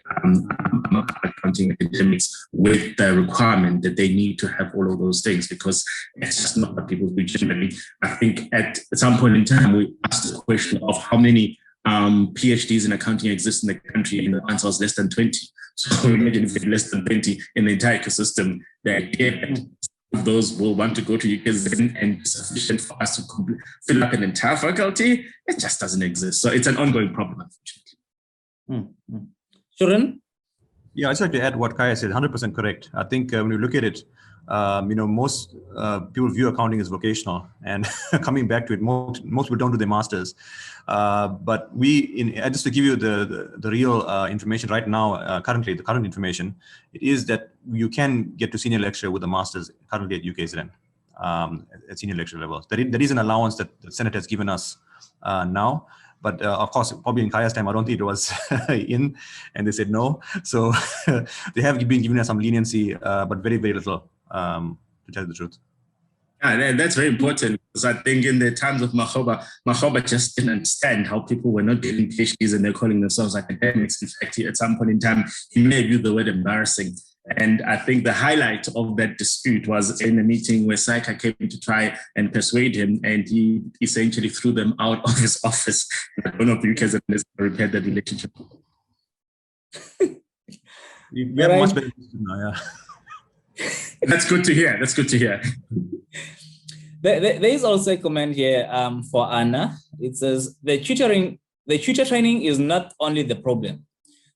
accounting academics with the requirement that they need to have all of those things, because it's just not what people do generally. I think at some point in time, we asked the question of how many PhDs in accounting exist in the country, and the answer was less than 20. So imagine if it's less than 20 in the entire ecosystem, that those will want to go to UKZN and it's sufficient for us to fill up an entire faculty. It just doesn't exist. So it's an ongoing problem, unfortunately. Suren? Yeah, I'd just like to add what Khaya said, 100% correct. I think when you look at it, most people view accounting as vocational, and coming back to it, most people don't do their masters. But just to give you the real information right now, the current information, it is that you can get to senior lecturer with a master's currently at UKZN at senior lecturer level. There is an allowance that the Senate has given us now. But of course, probably in Khaya's time, I don't think it was in, and they said no. So they have been giving us some leniency, but very, very little, to tell you the truth. Yeah, that's very important, because I think in the times of Makgoba just didn't understand how people were not getting PhDs and they're calling themselves academics. In fact, at some point in time, he may have used the word embarrassing. And I think the highlight of that dispute was in a meeting where SAICA came to try and persuade him, and he essentially threw them out of his office. I don't know if you guys have repaired that relationship. We have much better now, yeah. That's good to hear. That's good to hear. There is also a comment here for Anna. It says, the tutor training is not only the problem.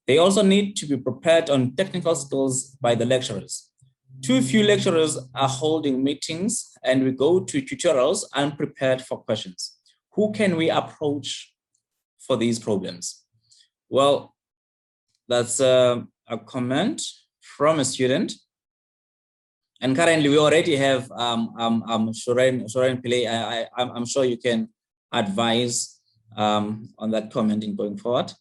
They also need to be prepared on technical skills by the lecturers. Too few lecturers are holding meetings, and we go to tutorials unprepared for questions. Who can we approach for these problems? Well, that's a comment from a student. And currently we already have Surendran Pillay. I'm sure you can advise on that comment in going forward.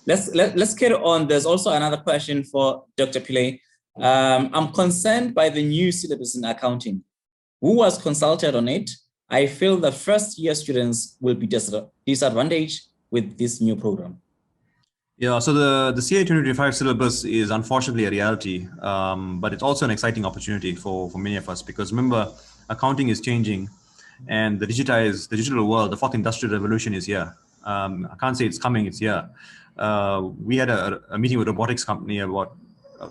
Let's carry on. There's also another question for Dr. Pillay. I'm concerned by the new syllabus in accounting. Who was consulted on it? I feel the first year students will be disadvantaged with this new program. Yeah, so the CA 2025 syllabus is unfortunately a reality, but it's also an exciting opportunity for many of us, because remember, accounting is changing, and the digital world, the fourth industrial revolution is here. I can't say it's coming, it's here. We had a meeting with a robotics company about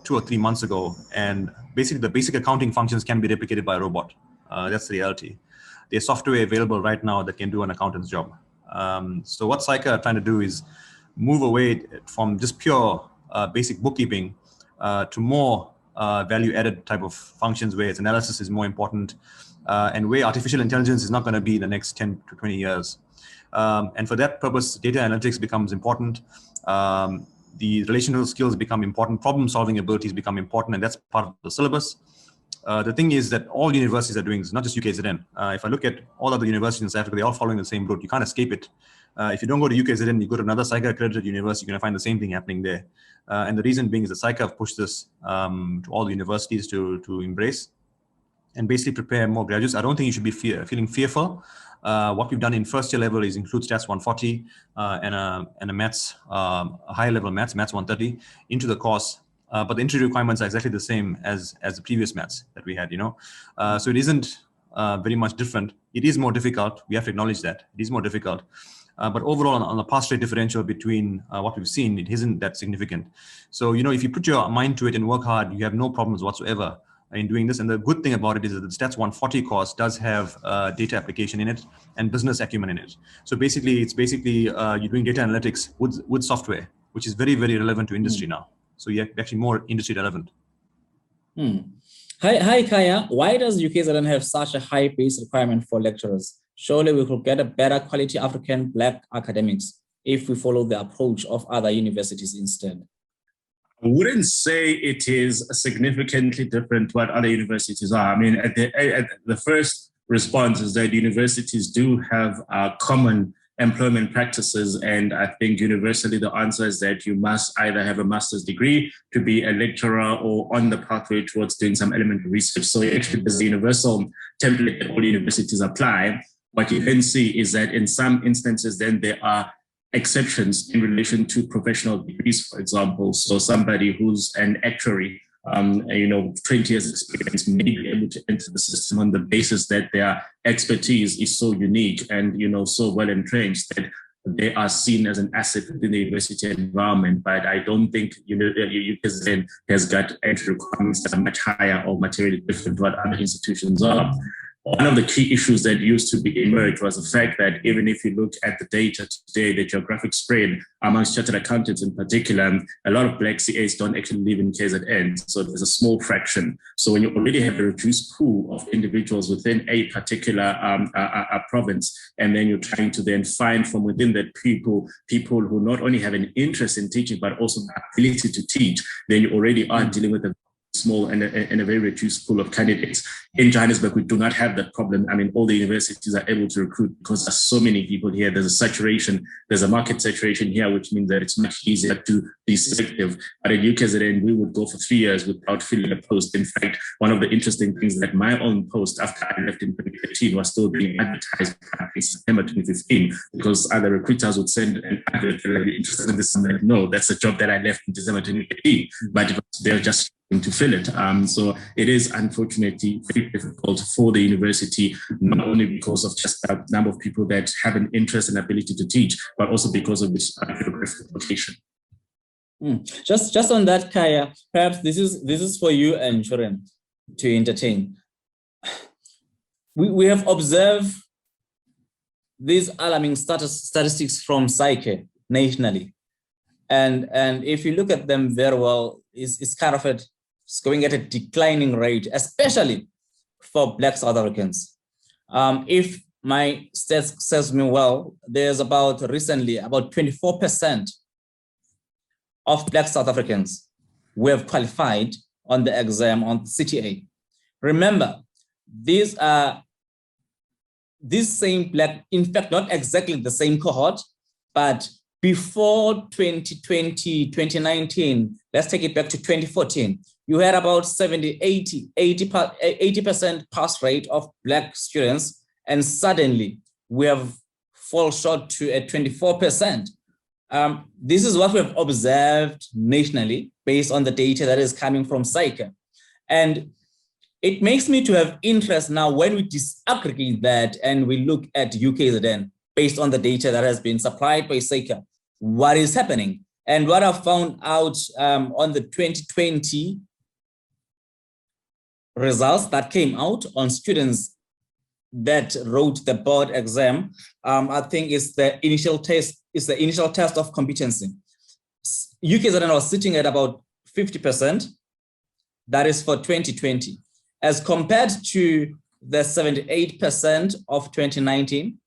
2 or 3 months ago, and basically the basic accounting functions can be replicated by a robot. That's the reality. There's software available right now that can do an accountant's job. So what SAICA are trying to do is move away from just pure basic bookkeeping to more value-added type of functions where its analysis is more important, and where artificial intelligence is not going to be in the next 10 to 20 years. And for that purpose, data analytics becomes important. The relational skills become important. Problem-solving abilities become important, and that's part of the syllabus. The thing is that all universities are doing this, not just UKZN. If I look at all other universities in South Africa, they're all following the same route. You can't escape it. If you don't go to UKZN, you go to another SAICA-accredited university, you're going to find the same thing happening there. And the reason being is that SAICA have pushed this to all the universities to embrace and basically prepare more graduates. I don't think you should be feeling fearful. What we've done in first year level is include stats 140 and a maths, a higher level maths 130 into the course. but the entry requirements are exactly the same as the previous maths that we had, so it isn't very much different. It is more difficult. We have to acknowledge that it is more difficult. But overall, on the pass rate differential between what we've seen, it isn't that significant. So, if you put your mind to it and work hard, you have no problems whatsoever in doing this. And the good thing about it is that the Stats 140 course does have data application in it and business acumen in it. So basically, you're doing data analytics with software, which is very, very relevant to industry now. So you're actually more industry relevant. Hi, Khaya. Why does UKZN have such a high base requirement for lecturers? Surely we could get a better quality African Black academics if we follow the approach of other universities instead. I wouldn't say it is significantly different to what other universities are. I mean, at the first response is that universities do have common employment practices, and I think universally the answer is that you must either have a master's degree to be a lecturer or on the pathway towards doing some element of research. So actually there's a universal template that all universities apply. What you then see is that in some instances then there are exceptions in relation to professional degrees, for example. So somebody who's an actuary, 20 years experience may be able to enter the system on the basis that their expertise is so unique and, so well entrenched that they are seen as an asset within the university environment. But I don't think, UKZN has got entry requirements that are much higher or materially different to what other institutions are. One of the key issues that used to be emerged was the fact that even if you look at the data today, the geographic spread amongst chartered accountants in particular, a lot of Black CAs don't actually live in KZN. So there's a small fraction. So when you already have a reduced pool of individuals within a particular province, and then you're trying to then find from within that people who not only have an interest in teaching, but also the ability to teach, then you already are dealing with a small and a very reduced pool of candidates. In Johannesburg, we do not have that problem. I mean, all the universities are able to recruit because there's so many people here. There's a saturation, there's a market saturation here, which means that it's much easier to be selective. But at UKZN, we would go for 3 years without filling a post. In fact, one of the interesting things that my own post after I left in 2013 was still being advertised in September 2015, because other recruiters would send an advert, are you interested in this? I'm like, no, that's a job that I left in December 2015, but they're just to fill it. So it is unfortunately very difficult for the university, not only because of just the number of people that have an interest and ability to teach, but also because of this geographic location. Just on that, Khaya, perhaps this is for you and Shuren to entertain. We have observed these alarming statistics from Psyche nationally, and if you look at them very well, it's kind of it's going at a declining rate, especially for Black South Africans. If my stats serves me well, there's recently about 24% of Black South Africans who have qualified on the exam on CTA. Remember, these same Black, in fact, not exactly the same cohort, but before 2020, 2019, let's take it back to 2014, you had about 80% pass rate of Black students, and suddenly we have fall short to a 24%. This is what we have observed nationally based on the data that is coming from Psyche. And it makes me to have interest now when we disaggregate that and we look at UKZN based on the data that has been supplied by Psyche. What is happening? And what I found out on the 2020 results that came out on students that wrote the board exam, I think it's the initial test. It's the initial test of competency. UKZN was sitting at about 50%. That is for 2020, as compared to the 78% of 2019,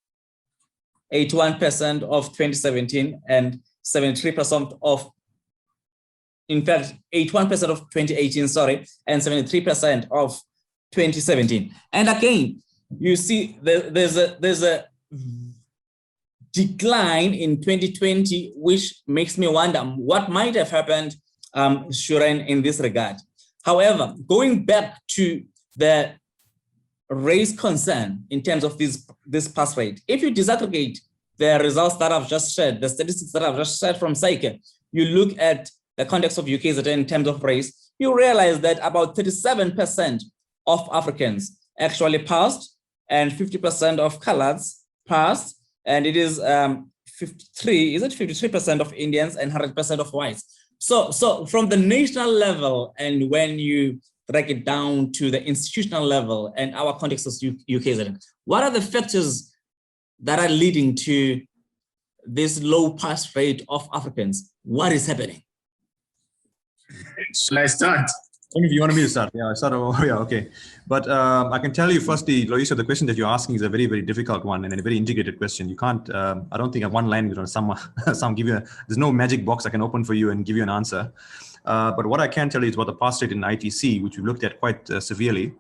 81% of 2017, and 73% of, in fact, 81% of 2018, sorry, and 73% of 2017. And again, you see there's a decline in 2020, which makes me wonder what might have happened, Shuren, in this regard. However, going back to the raised concern in terms of this pass rate, if you disaggregate the results that I've just shared, the statistics that I've just shared from Psyche, you look at the context of UKZN in terms of race, you realize that about 37% of Africans actually passed and 50% of coloreds passed, and it is 53% of Indians and 100% of whites. So from the national level, and when you drag it down to the institutional level and our context of UKZN, what are the factors that are leading to this low pass rate of Africans? What is happening? Shall I start? If you want me to start, yeah, I start. Oh, yeah, okay. But I can tell you, firstly, Loisa, the question that you're asking is a very, very difficult one and a very integrated question. You can't. I don't think one line is going to give you. There's no magic box I can open for you and give you an answer. But what I can tell you is about the pass rate in ITC, which we looked at quite severely.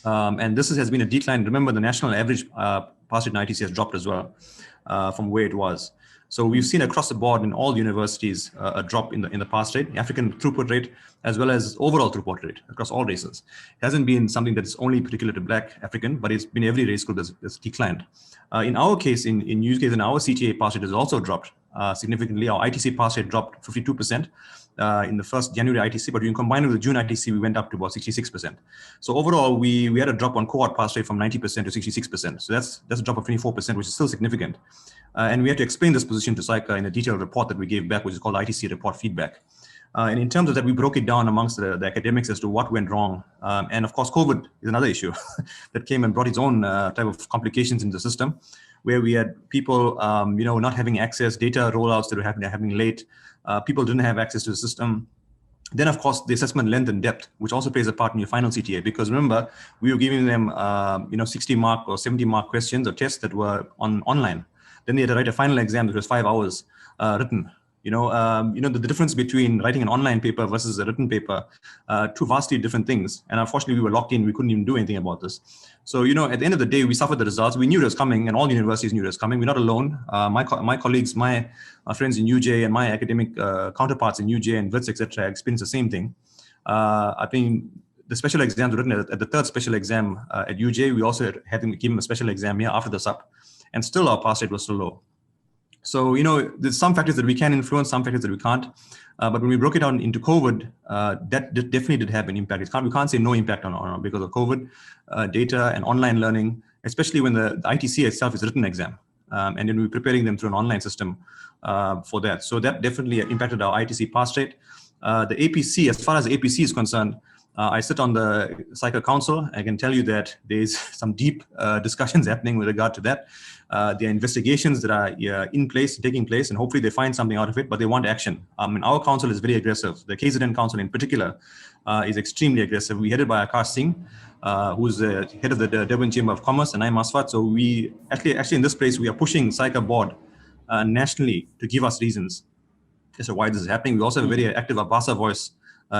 And this has been a decline. Remember, the national average pass rate in ITC has dropped as well from where it was. So we've seen across the board in all universities a drop in the pass rate, African throughput rate, as well as overall throughput rate across all races. It hasn't been something that's only particular to Black African, but it's been every race group that's declined. In our case, in UKZN, our CTA pass rate has also dropped significantly. Our ITC pass rate dropped 52% in the first January ITC, but when you combine it with the June ITC, we went up to about 66%. So overall, we had a drop on cohort pass rate from 90% to 66%. So that's a drop of 24%, which is still significant. And we had to explain this position to SAICA in a detailed report that we gave back, which is called ITC report feedback. And in terms of that, we broke it down amongst the academics as to what went wrong. And of course, COVID is another issue that came and brought its own type of complications in the system, where we had people, not having access, data rollouts that were happening late. People didn't have access to the system. Then, of course, the assessment length and depth, which also plays a part in your final CTA, because remember, we were giving them, 60-mark or 70-mark questions or tests that were online. Then they had to write a final exam that was 5 hours written. The difference between writing an online paper versus a written paper, two vastly different things. And unfortunately, we were locked in. We couldn't even do anything about this. So, at the end of the day, we suffered the results. We knew it was coming, and all universities knew it was coming. We're not alone. My colleagues, my friends in UJ and my academic counterparts in UJ and WITS, etc., experienced the same thing. I think the special exams written at the third special exam at UJ, we also had to give them a special exam here after the SUP, and still our pass rate was still low. So, there's some factors that we can influence, some factors that we can't. But when we broke it down into COVID, that definitely did have an impact. We can't say no impact on because of COVID, data and online learning, especially when the ITC itself is a written exam. And then we're preparing them through an online system for that. So that definitely impacted our ITC pass rate. The APC, as far as the APC is concerned, I sit on the SAICA Council. I can tell you that there's some deep discussions happening with regard to that. There are investigations that are taking place, and hopefully they find something out of it, but they want action. Our council is very aggressive. The KZN Council in particular is extremely aggressive. We're headed by Akash Singh, who's the head of the Durban Chamber of Commerce, and I'm Asfat. So we actually in this place, we are pushing SAICA board nationally to give us reasons as to why this is happening. We also have a very active Abasa voice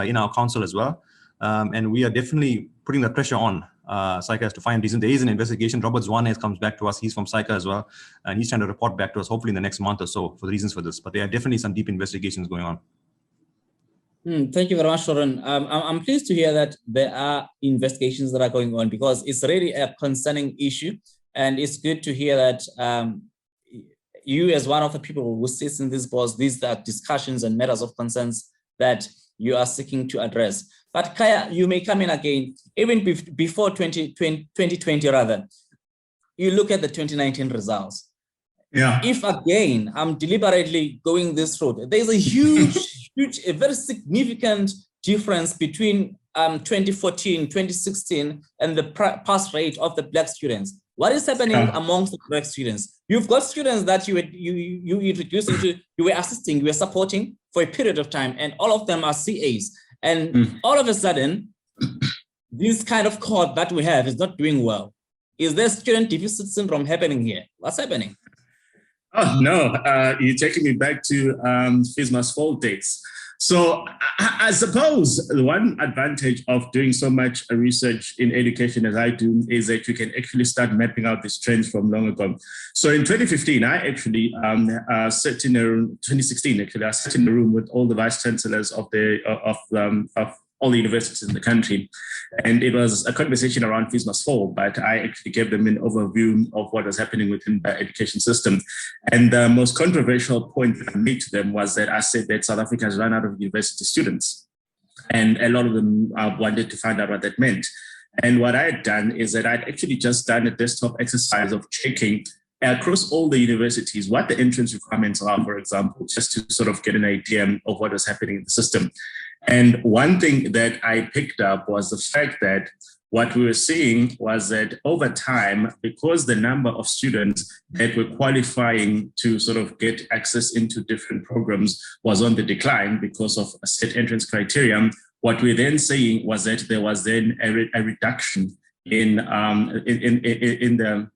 in our council as well. And we are definitely putting the pressure on SAICA to find reasons. There is an investigation. Robert Zwane comes back to us. He's from SAICA as well. And he's trying to report back to us, hopefully in the next month or so, for the reasons for this. But there are definitely some deep investigations going on. Thank you very much, Shoran. I'm pleased to hear that there are investigations that are going on, because it's really a concerning issue. And it's good to hear that you, as one of the people who sits in this board, these are discussions and matters of concerns that you are seeking to address. But Khaya, you may come in again, even before 2020 rather, you look at the 2019 results. Yeah. If again, I'm deliberately going this road, there's a huge, a very significant difference between 2014, 2016, and the pass rate of the Black students. What is happening amongst the Black students? You've got students that you introduced into, you were assisting, you were supporting for a period of time, and all of them are CAs. And all of a sudden, this kind of cohort that we have is not doing well. Is there student deficit syndrome happening here? What's happening? Oh, no, you're taking me back to FISMA's fall days. So I suppose the one advantage of doing so much research in education as I do is that you can actually start mapping out these trends from long ago. So in 2015, I actually sat in a room, 2016 actually, I sat in a room with all the vice chancellors of all the universities in the country. And it was a conversation around fees must fall, but I actually gave them an overview of what was happening within the education system. And the most controversial point that I made to them was that I said that South Africa has run out of university students. And a lot of them wanted to find out what that meant. And what I had done is that I'd actually just done a desktop exercise of checking across all the universities what the entrance requirements are, for example, just to sort of get an idea of what was happening in the system. And one thing that I picked up was the fact that what we were seeing was that over time, because the number of students that were qualifying to sort of get access into different programs was on the decline because of a set entrance criteria, what we're then saying was that there was then a reduction in the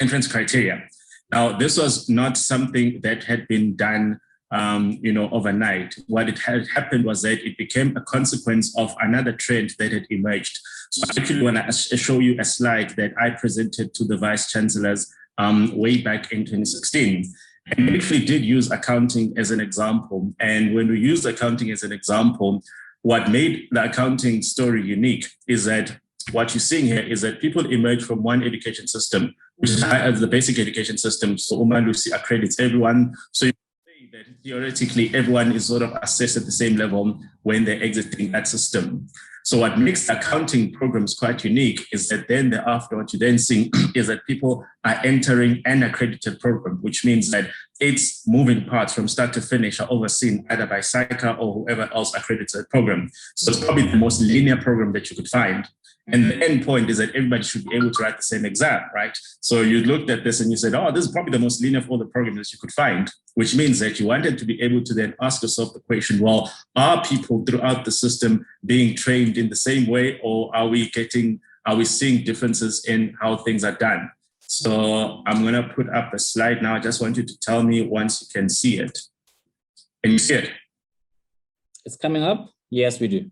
entrance criteria. Now, this was not something that had been done overnight. What it had happened was that it became a consequence of another trend that had emerged. So I actually want to show you a slide that I presented to the vice chancellors way back in 2016. And we actually did use accounting as an example. And when we used accounting as an example, what made the accounting story unique is that what you're seeing here is that people emerge from one education system, which is the basic education system. So Umalusi accredits everyone. So you say that theoretically everyone is sort of assessed at the same level when they're exiting that system. So what makes the accounting programs quite unique is that then thereafter what you then see is that people are entering an accredited program, which means that its moving parts from start to finish are overseen either by SAICA or whoever else accredits the program. So it's probably the most linear program that you could find. And the end point is that everybody should be able to write the same exam, right? So you looked at this and you said, oh, this is probably the most linear of all the programs that you could find, which means that you wanted to be able to then ask yourself the question, well, are people throughout the system being trained in the same way, or are we seeing differences in how things are done? So I'm going to put up the slide now. I just want you to tell me once you can see it. Can you see it? It's coming up? Yes, we do.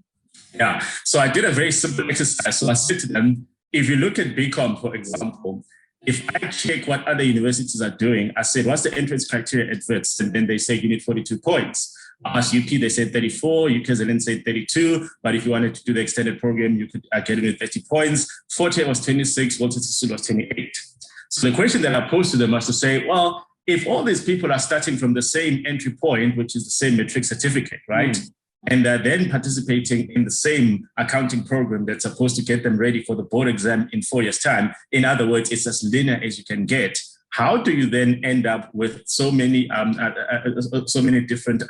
Yeah, so I did a very simple exercise. So I said to them, if you look at BCom, for example, if I check what other universities are doing, I said, what's the entrance criteria at WITS? And then they say you need 42 points. I asked UP, they said 34, UKZN said 32, but if you wanted to do the extended program, you could get it with 30 points. Forte was 26, Walter Sisulu was 28. So the question that I posed to them was to say, well, if all these people are starting from the same entry point, which is the same metric certificate, right? And they're then participating in the same accounting program that's supposed to get them ready for the board exam in 4 years' time. In other words, it's as linear as you can get. How do you then end up with so many different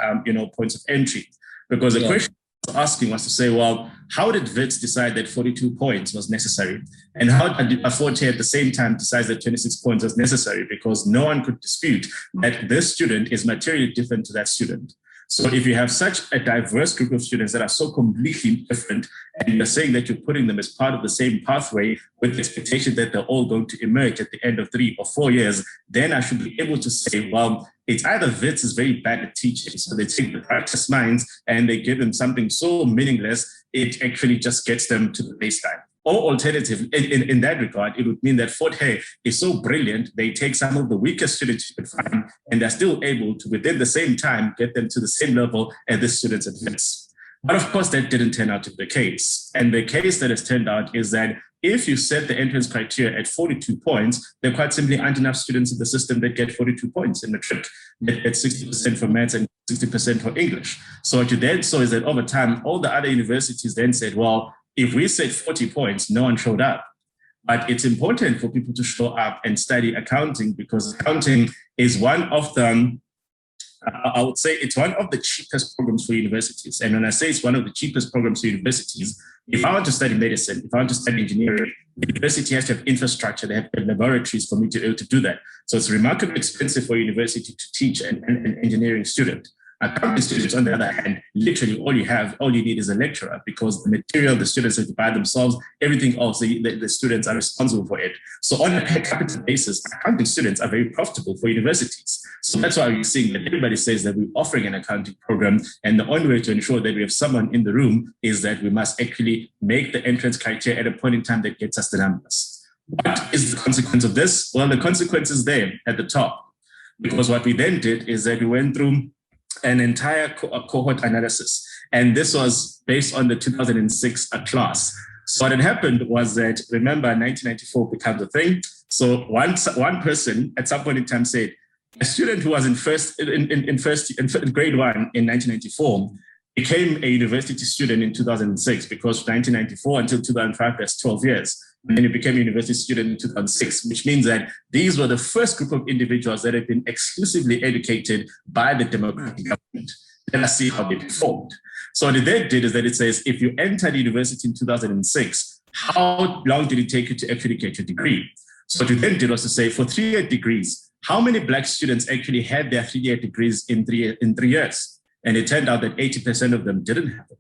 points of entry? Because the question I was asking was to say, well, how did WITS decide that 42 points was necessary? And how did Forte at the same time decide that 26 points was necessary? Because no one could dispute that this student is materially different to that student. So if you have such a diverse group of students that are so completely different, and you're saying that you're putting them as part of the same pathway with the expectation that they're all going to emerge at the end of 3 or 4 years, then I should be able to say, well, it's either WITS is very bad at teaching, so they take the practice minds and they give them something so meaningless, it actually just gets them to the baseline. Or alternative, in that regard, it would mean that Forte is so brilliant, they take some of the weakest students you could find, and they're still able to, within the same time, get them to the same level as the students at WITS. But of course, that didn't turn out to be the case. And the case that has turned out is that if you set the entrance criteria at 42 points, there quite simply aren't enough students in the system that get 42 points in matric. At 60% for maths and 60% for English. So what you then saw is that over time, all the other universities then said, well, if we said 40 points, no one showed up. But it's important for people to show up and study accounting, because accounting is one of the, I would say it's one of the cheapest programs for universities. And when I say it's one of the cheapest programs for universities, if I want to study medicine, if I want to study engineering, the university has to have infrastructure, they have laboratories for me to be able to do that. So it's remarkably expensive for a university to teach an engineering student. Accounting students, on the other hand, literally all you need is a lecturer, because the material the students have to buy themselves, everything else, the students are responsible for it. So on a per capita basis, accounting students are very profitable for universities. So that's why we're seeing that everybody says that we're offering an accounting program, and the only way to ensure that we have someone in the room is that we must actually make the entrance criteria at a point in time that gets us the numbers. What is the consequence of this? Well, the consequence is there at the top, because what we then did is that we went through an entire cohort analysis. And this was based on the 2006 class. So what had happened was that, remember, 1994 becomes a thing. So one person at some point in time said, a student who was in grade 1 in 1994 became a university student in 2006, because 1994 until 2005, that's 12 years. And then he became a university student in 2006, which means that these were the first group of individuals that had been exclusively educated by the democratic government. Let us see how they performed. So what they did is that it says, if you entered university in 2006, how long did it take you to actually get your degree? So what we then did was to say, for 3-year degrees, how many Black students actually had their 3-year degrees in 3 years? And it turned out that 80% of them didn't have it.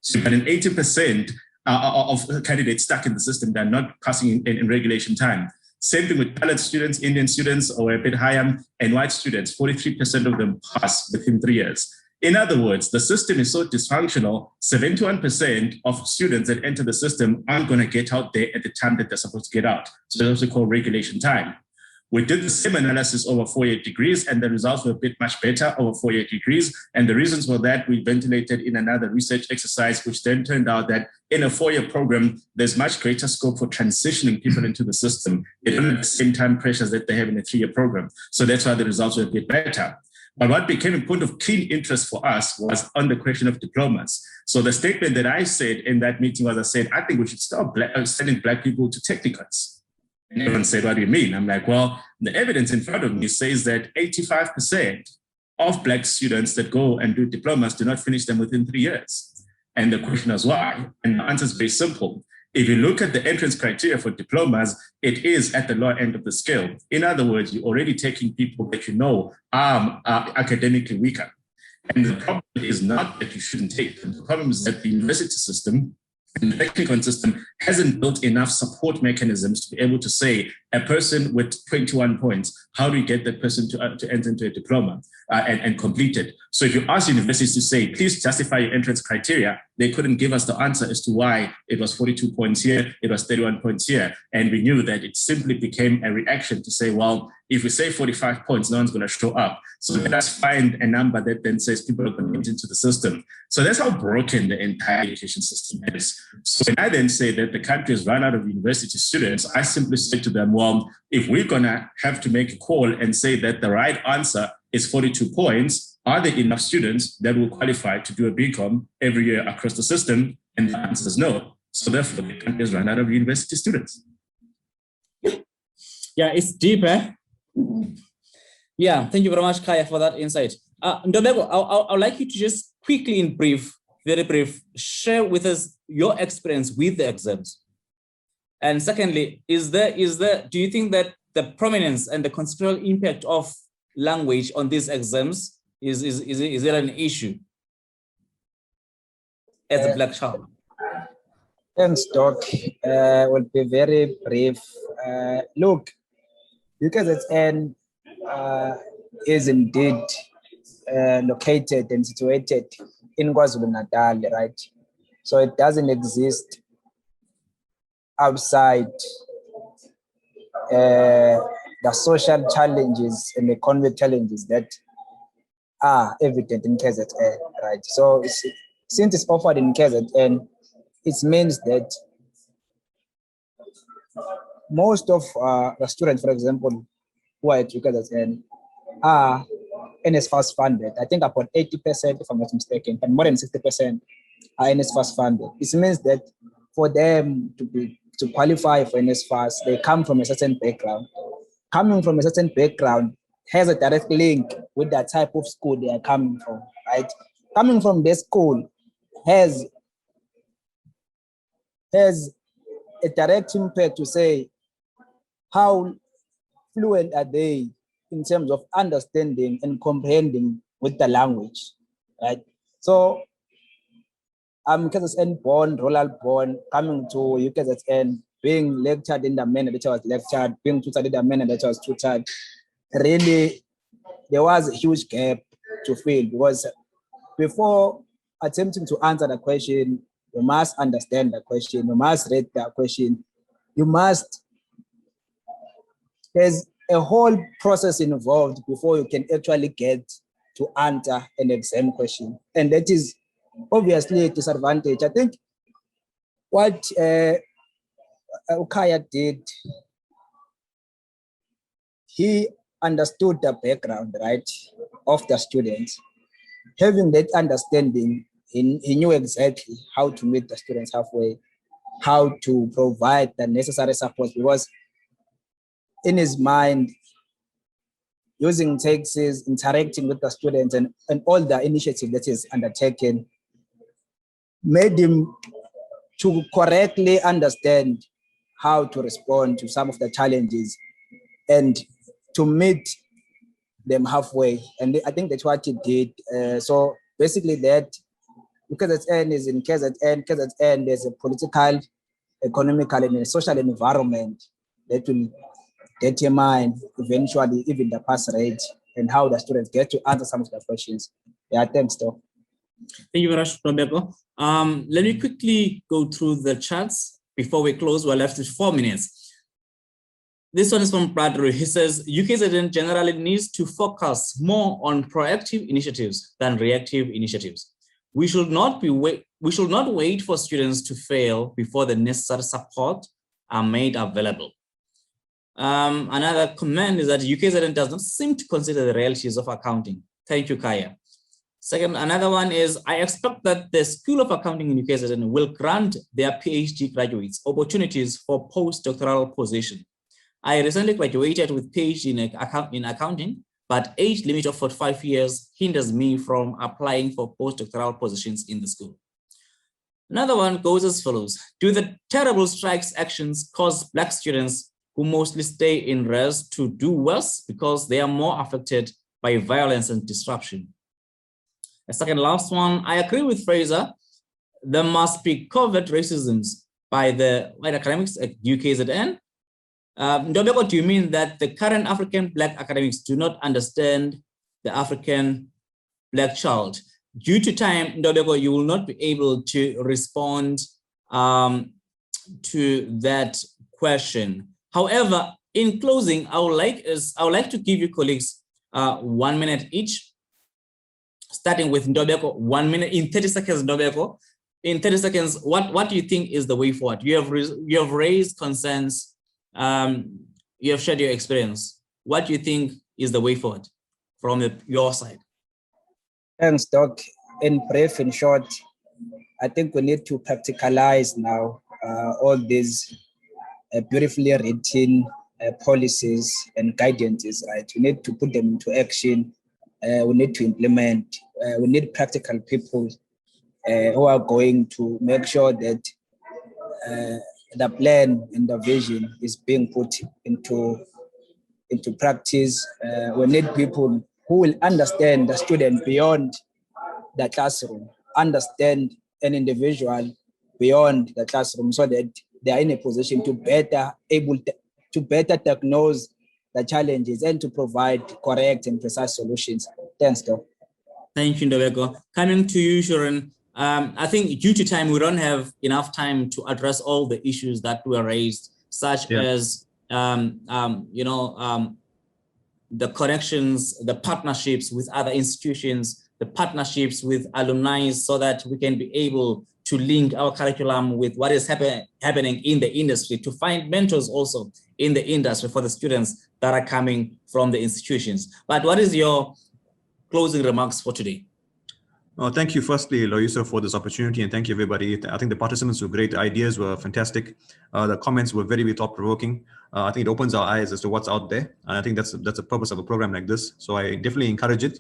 So you had an 80% of candidates stuck in the system that are not passing in regulation time. Same thing with colored students, Indian students, or a bit higher, and white students, 43% of them pass within 3 years. In other words, the system is so dysfunctional, 71% of students that enter the system aren't going to get out there at the time that they're supposed to get out. So that's what we call regulation time. We did the same analysis over 4-year degrees, and the results were a bit much better over 4-year degrees. And the reasons for that, we ventilated in another research exercise, which then turned out that in a 4-year program, there's much greater scope for transitioning people into the system. They don't have the same time pressures that they have in a 3-year program. So that's why the results were a bit better. But what became a point of keen interest for us was on the question of diplomas. So the statement that I said in that meeting was, I said, I think we should stop sending Black people to technicals. And everyone said, what do you mean? I'm like, well, the evidence in front of me says that 85% of Black students that go and do diplomas do not finish them within 3 years. And the question is why? And the answer is very simple. If you look at the entrance criteria for diplomas, it is at the lower end of the scale. In other words, you're already taking people that you know are academically weaker. And the problem is not that you shouldn't take them. The problem is that the university system and the technical system hasn't built enough support mechanisms to be able to say a person with 21 points, how do you get that person to enter into a diploma and complete it? So if you ask universities to say, please justify your entrance criteria, they couldn't give us the answer as to why it was 42 points here, it was 31 points here. And we knew that it simply became a reaction to say, well, if we say 45 points, no one's going to show up. So let us find a number that then says people are going to get into the system. So that's how broken the entire education system is. So when I then say that the country has run out of university students, I simply say to them, well, if we're going to have to make a call and say that the right answer is 42 points, are there enough students that will qualify to do a BCom every year across the system? And the answer is no. So therefore, the country has run out of university students. Yeah, it's deep, eh? Yeah, thank you very much, Khaya, for that insight. Ntobeko, I would like you to just quickly, in brief, very brief, share with us your experience with the exams. And secondly, do you think that the prominence and the constitutional impact of language on these exams is it an issue as a Black child? Thanks, Doc. Will be very brief. Look, UKZN is indeed located and situated in KwaZulu-Natal, right? So it doesn't exist outside the social challenges and economic challenges that are evident in KZN, right? So since it's offered in KZN, it means that most of the students, for example, who are at KZN are NSFAS funded. I think about 80%, if I'm not mistaken, but more than 60% are NSFAS funded. It means that for them to qualify for NSFAS, they come from a certain background. Coming from a certain background has a direct link with the type of school they are coming from, right? Coming from this school has a direct impact to say how fluent are they in terms of understanding and comprehending with the language, right? So I'm KZN born, rural born, coming to UKZN, being lectured in the manner that I was lectured, being tutored in the manner that I was tutored. Really, there was a huge gap to fill, because before attempting to answer the question, you must understand the question, you must read the question, there's a whole process involved before you can actually get to answer an exam question. And that is obviously a disadvantage. I think what Khaya did, he understood the background, right, of the students. Having that understanding, he knew exactly how to meet the students halfway, how to provide the necessary support, because in his mind, using taxis, interacting with the students, and all the initiative that is undertaken made him to correctly understand how to respond to some of the challenges and to meet them halfway. And I think that's what he did. So basically that, KZN is in KZN, there's a political, economical, and a social environment that will determine eventually even the pass rate and how the students get to answer some of the questions. Yeah, thanks, Doc. Thank you very much, Ntobeko. Let me quickly go through the charts before we close. We're left with 4 minutes. This one is from Bradley. He says, UKZN generally needs to focus more on proactive initiatives than reactive initiatives. We should not wait for students to fail before the necessary support are made available. Another comment is that UKZN does not seem to consider the realities of accounting. Thank you, Khaya. Second, another one is, I expect that the School of Accounting in UKZN will grant their PhD graduates opportunities for postdoctoral position. I recently graduated with PhD in accounting, but age limit of 45 years hinders me from applying for postdoctoral positions in the school. Another one goes as follows. Do the terrible strikes actions cause Black students who mostly stay in res to do worse because they are more affected by violence and disruption? The second last one, I agree with Fraser. There must be covert racisms by the white academics at UKZN. Ntobeko, do you mean that the current African Black academics do not understand the African Black child? Due to time, Ntobeko, you will not be able to respond to that question. However, in closing, I would like to give you colleagues 1 minute each, starting with Ntobeko. 1 minute in 30 seconds, Ntobeko. In 30 seconds, what do you think is the way forward? You have raised concerns. You have shared your experience. What do you think is the way forward from your side? Thanks, Doc. In brief, in short, I think we need to practicalize now all these beautifully written policies and guidances, right? We need to put them into action. We need to implement. We need practical people who are going to make sure that the plan and the vision is being put into practice. We need people who will understand the student beyond the classroom, understand an individual beyond the classroom, so that they are in a position to better diagnose the challenges and to provide correct and precise solutions. Thanks, Doc. Thank you, Ntobeko. Coming to you, Sharon. I think due to time, we don't have enough time to address all the issues that were raised, such as the connections, the partnerships with other institutions, the partnerships with alumni, so that we can be able to link our curriculum with what is happening in the industry, to find mentors also in the industry for the students that are coming from the institutions. But what is your closing remarks for today? Well, thank you, firstly, Loyiso, for this opportunity, and thank you, everybody. I think the participants were great. The ideas were fantastic. The comments were very, very thought-provoking. I think it opens our eyes as to what's out there, and I think that's the purpose of a program like this. So I definitely encourage it.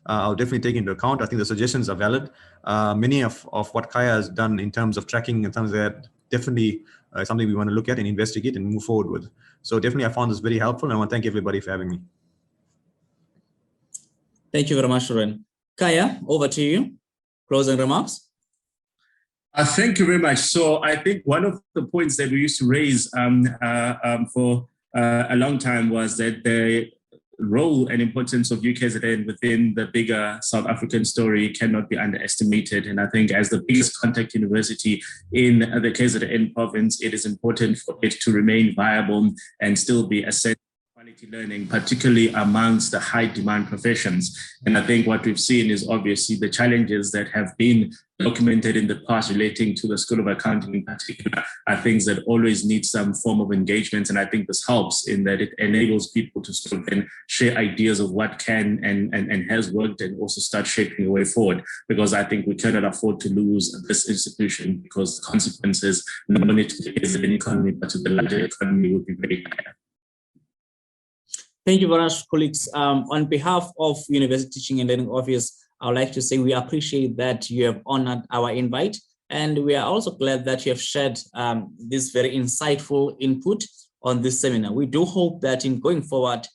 I'll definitely take into account. I think the suggestions are valid. Many of what Khaya has done in terms of tracking and terms of that, definitely something we want to look at and investigate and move forward with. So definitely I found this very helpful, and I want to thank everybody for having me. Thank you very much, Sharon. Khaya, over to you. Closing remarks. Thank you very much. So I think one of the points that we used to raise for a long time was that the role and importance of UKZN within the bigger South African story cannot be underestimated. And I think as the biggest contact university in the KZN province, it is important for it to remain viable and still be a quality quality learning, particularly amongst the high demand professions. And I think what we've seen is obviously the challenges that have been documented in the past relating to the School of Accounting in particular are things that always need some form of engagement. And I think this helps in that it enables people to sort of then share ideas of what can and has worked, and also start shaping the way forward. Because I think we cannot afford to lose this institution, because the consequences not only to the KZN economy, but to the larger economy would be very high. Thank you very much, colleagues. On behalf of University Teaching and Learning Office, I would like to say we appreciate that you have honored our invite, and we are also glad that you have shared this very insightful input on this seminar. We do hope that in going forward,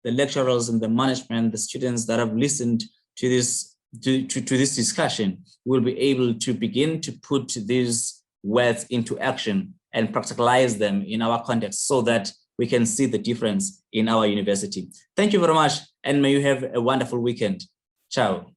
the lecturers and the management, the students that have listened to this this discussion will be able to begin to put these words into action and practicalize them in our context, so that we can see the difference in our university. Thank you very much, and may you have a wonderful weekend. Ciao.